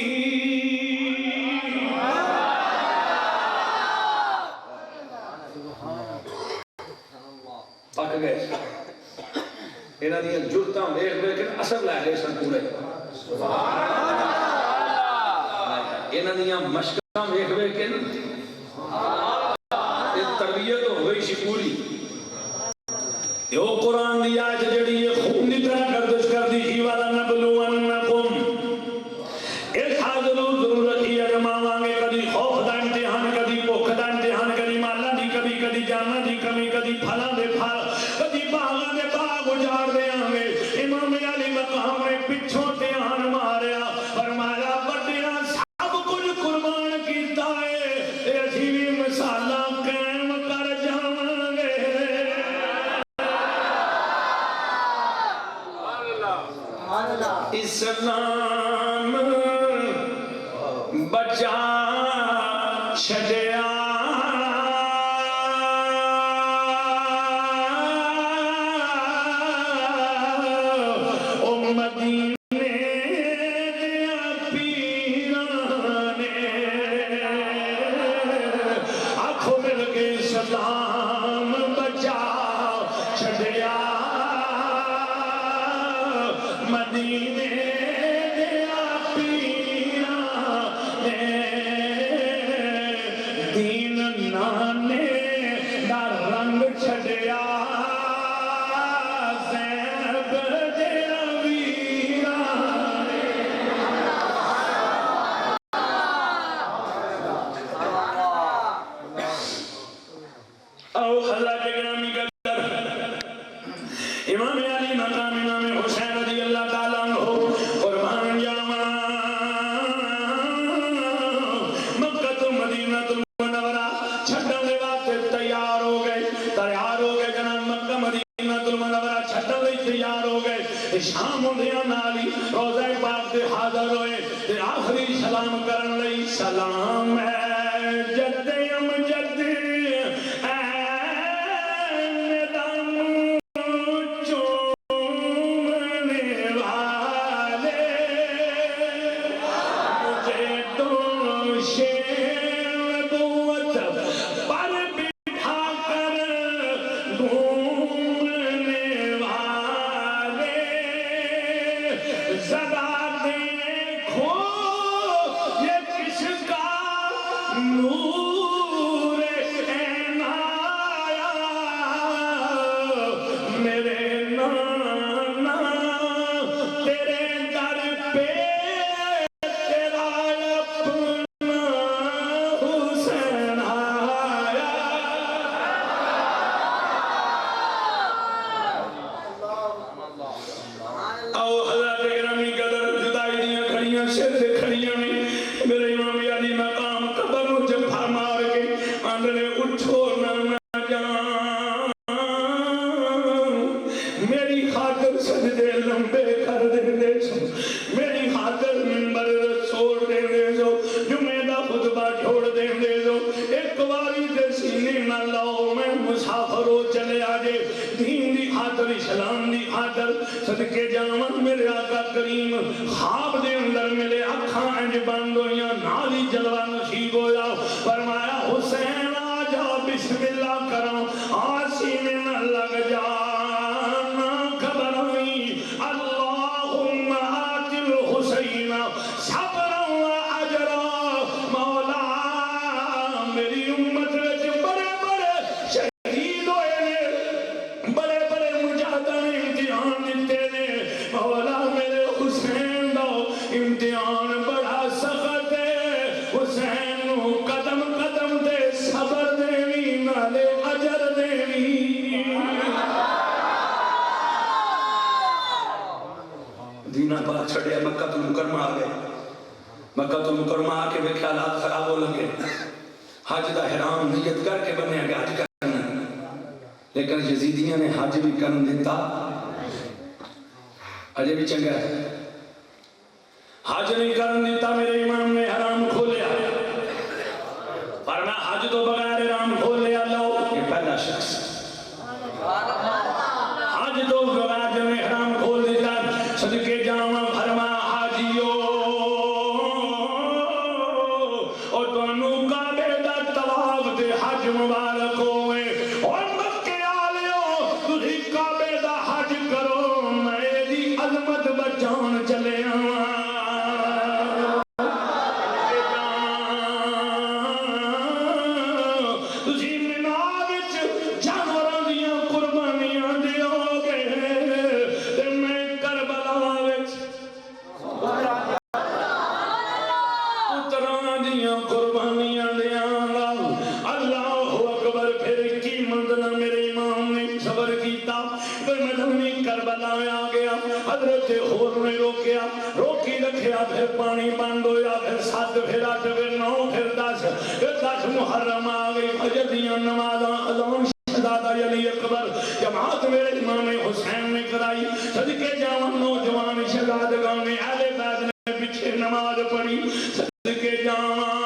پک گئے انہاں دی جرتاں ویکھ ویکھ کے اثر لے گئے سن پورے انہاں دی مشقاں ویکھ ویکھ کے تربیت ہو گئی سی پوری یہ قرآن دی آیت جڑی یہ خون دی طرح گردش کر دی ہی والا نبلونکم اس حاضروں ضرور رکھی ہے مانگے کدی خوف دا امتحان کدی بھوک دا امتحان کدی مالا دی کبھی جانا دی کمی کدی پھلاں دے پھل کدی باغاں دے باغ اجاڑ دے آنگے امام علی مقام نے پچھوں دھیان ماریا فرمایا بڑیاں سب کچھ قربان کیتا ہے اسی بھی مثالاں قائم کر جاواں گے اسلام بچا چھڈیا شام ہوندیاں نالی روزہ پاک دے حاضر ہوئے تے آخری سلام کرن لئی سلام ہے جد امجد صدقے جاون میرے آقا کریم خواب دے اندر میرے اکھاں انج بند ہویاں نالی جلوہ نصیب ہویا فرمایا حسین آ جا بسم اللہ کرو آسی میں نہ لگ جا نہ گھبرائی اللہم آت الحسین صبرا و اجرا مولا میری امت وچ بڑے بڑے شہید ہوئے نے بڑے بڑے مجاہدین امتحان دیتے نے مولا میرے حسین دا امتحان بڑا سخت ہے حسین نو قدم قدم دے صبر دیوی نالے اجر دیوی دینا پاک چھڑیا مکہ تو مکرمہ آ گئے مکہ تو مکرمہ آ کے بے خیالات خراب ہو لگے حج دا حرام نیت کر کے بنے گا حج کرنا لیکن یزیدیاں نے حج بھی کرن دیتا اجے بھی چنگا ہے حج نہیں کرن دیتا میرے امام نے حرام کھولیا فرمایا حج تو بغیر حرام کھولیا لو یہ پہلا شخص حج تو بغیر جب حرام کھول دیتا صدقے جاواں فرمایا حاجیو اور تانوں کعبے دا طواف تے حج مبارک ہوئے اور مکے والےو تسی کعبے دا حج کرو میں دی عظمت بچان چلے آواں روکی رکھیا پھر پانی بند ہویا پھر 7 پھر 8 پھر 9 پھر 10 محرم آگئی فجر دیاں نمازاں اذان شہزادہ علی اکبر جماعت میرے امام حسین نے کرائی صدقے جاواں نوجوان شہزادگان نے اہل بیت نے پیچھے نماز پڑھی صدقے جاواں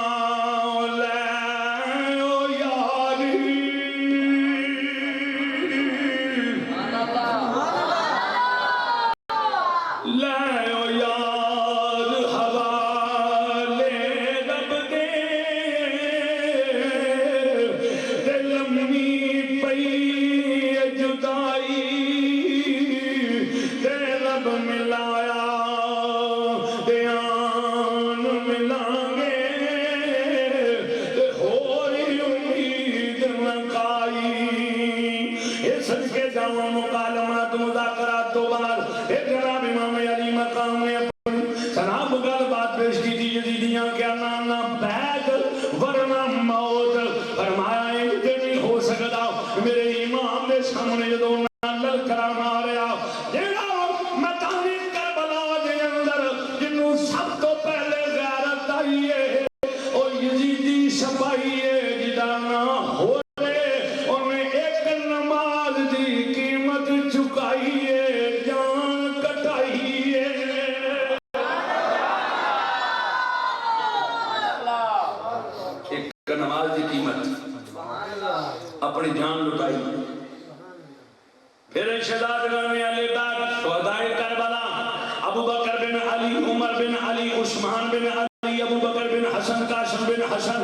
اپنی جان لٹائی پھر شہزادگان علی بیت شہدائے کربلا ابو بکر بن علی عمر بن علی عثمان بن علی ابو بکر بن حسن قاسم بن حسن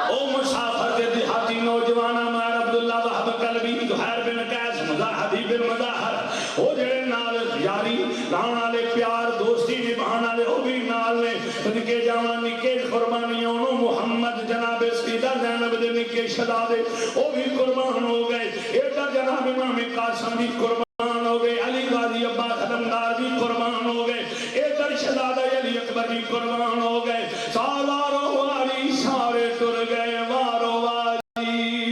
او مسافر دے دیہاتی نوجوانا مار عبداللہ وحب قلبی زہیر بن قیس مزاحدی بن مزاحر او جڑے نال یاری لان والے پیار دوستی نبھان والے او بھی نال نے صدقے جاواں نکے قربانیاں انہوں محمد جناب سیدہ زینب دے نکے شہزادے او بھی قربان ہو گئے ایڈا جناب امام قاسم بھی قربان ہو گئے علی غازی عباس علمدار بھی قربان ہو گئے ایڈا شہزادہ علی اکبر بھی قربان ہو گئے سالاروں والی سارے تر گئے وارو والی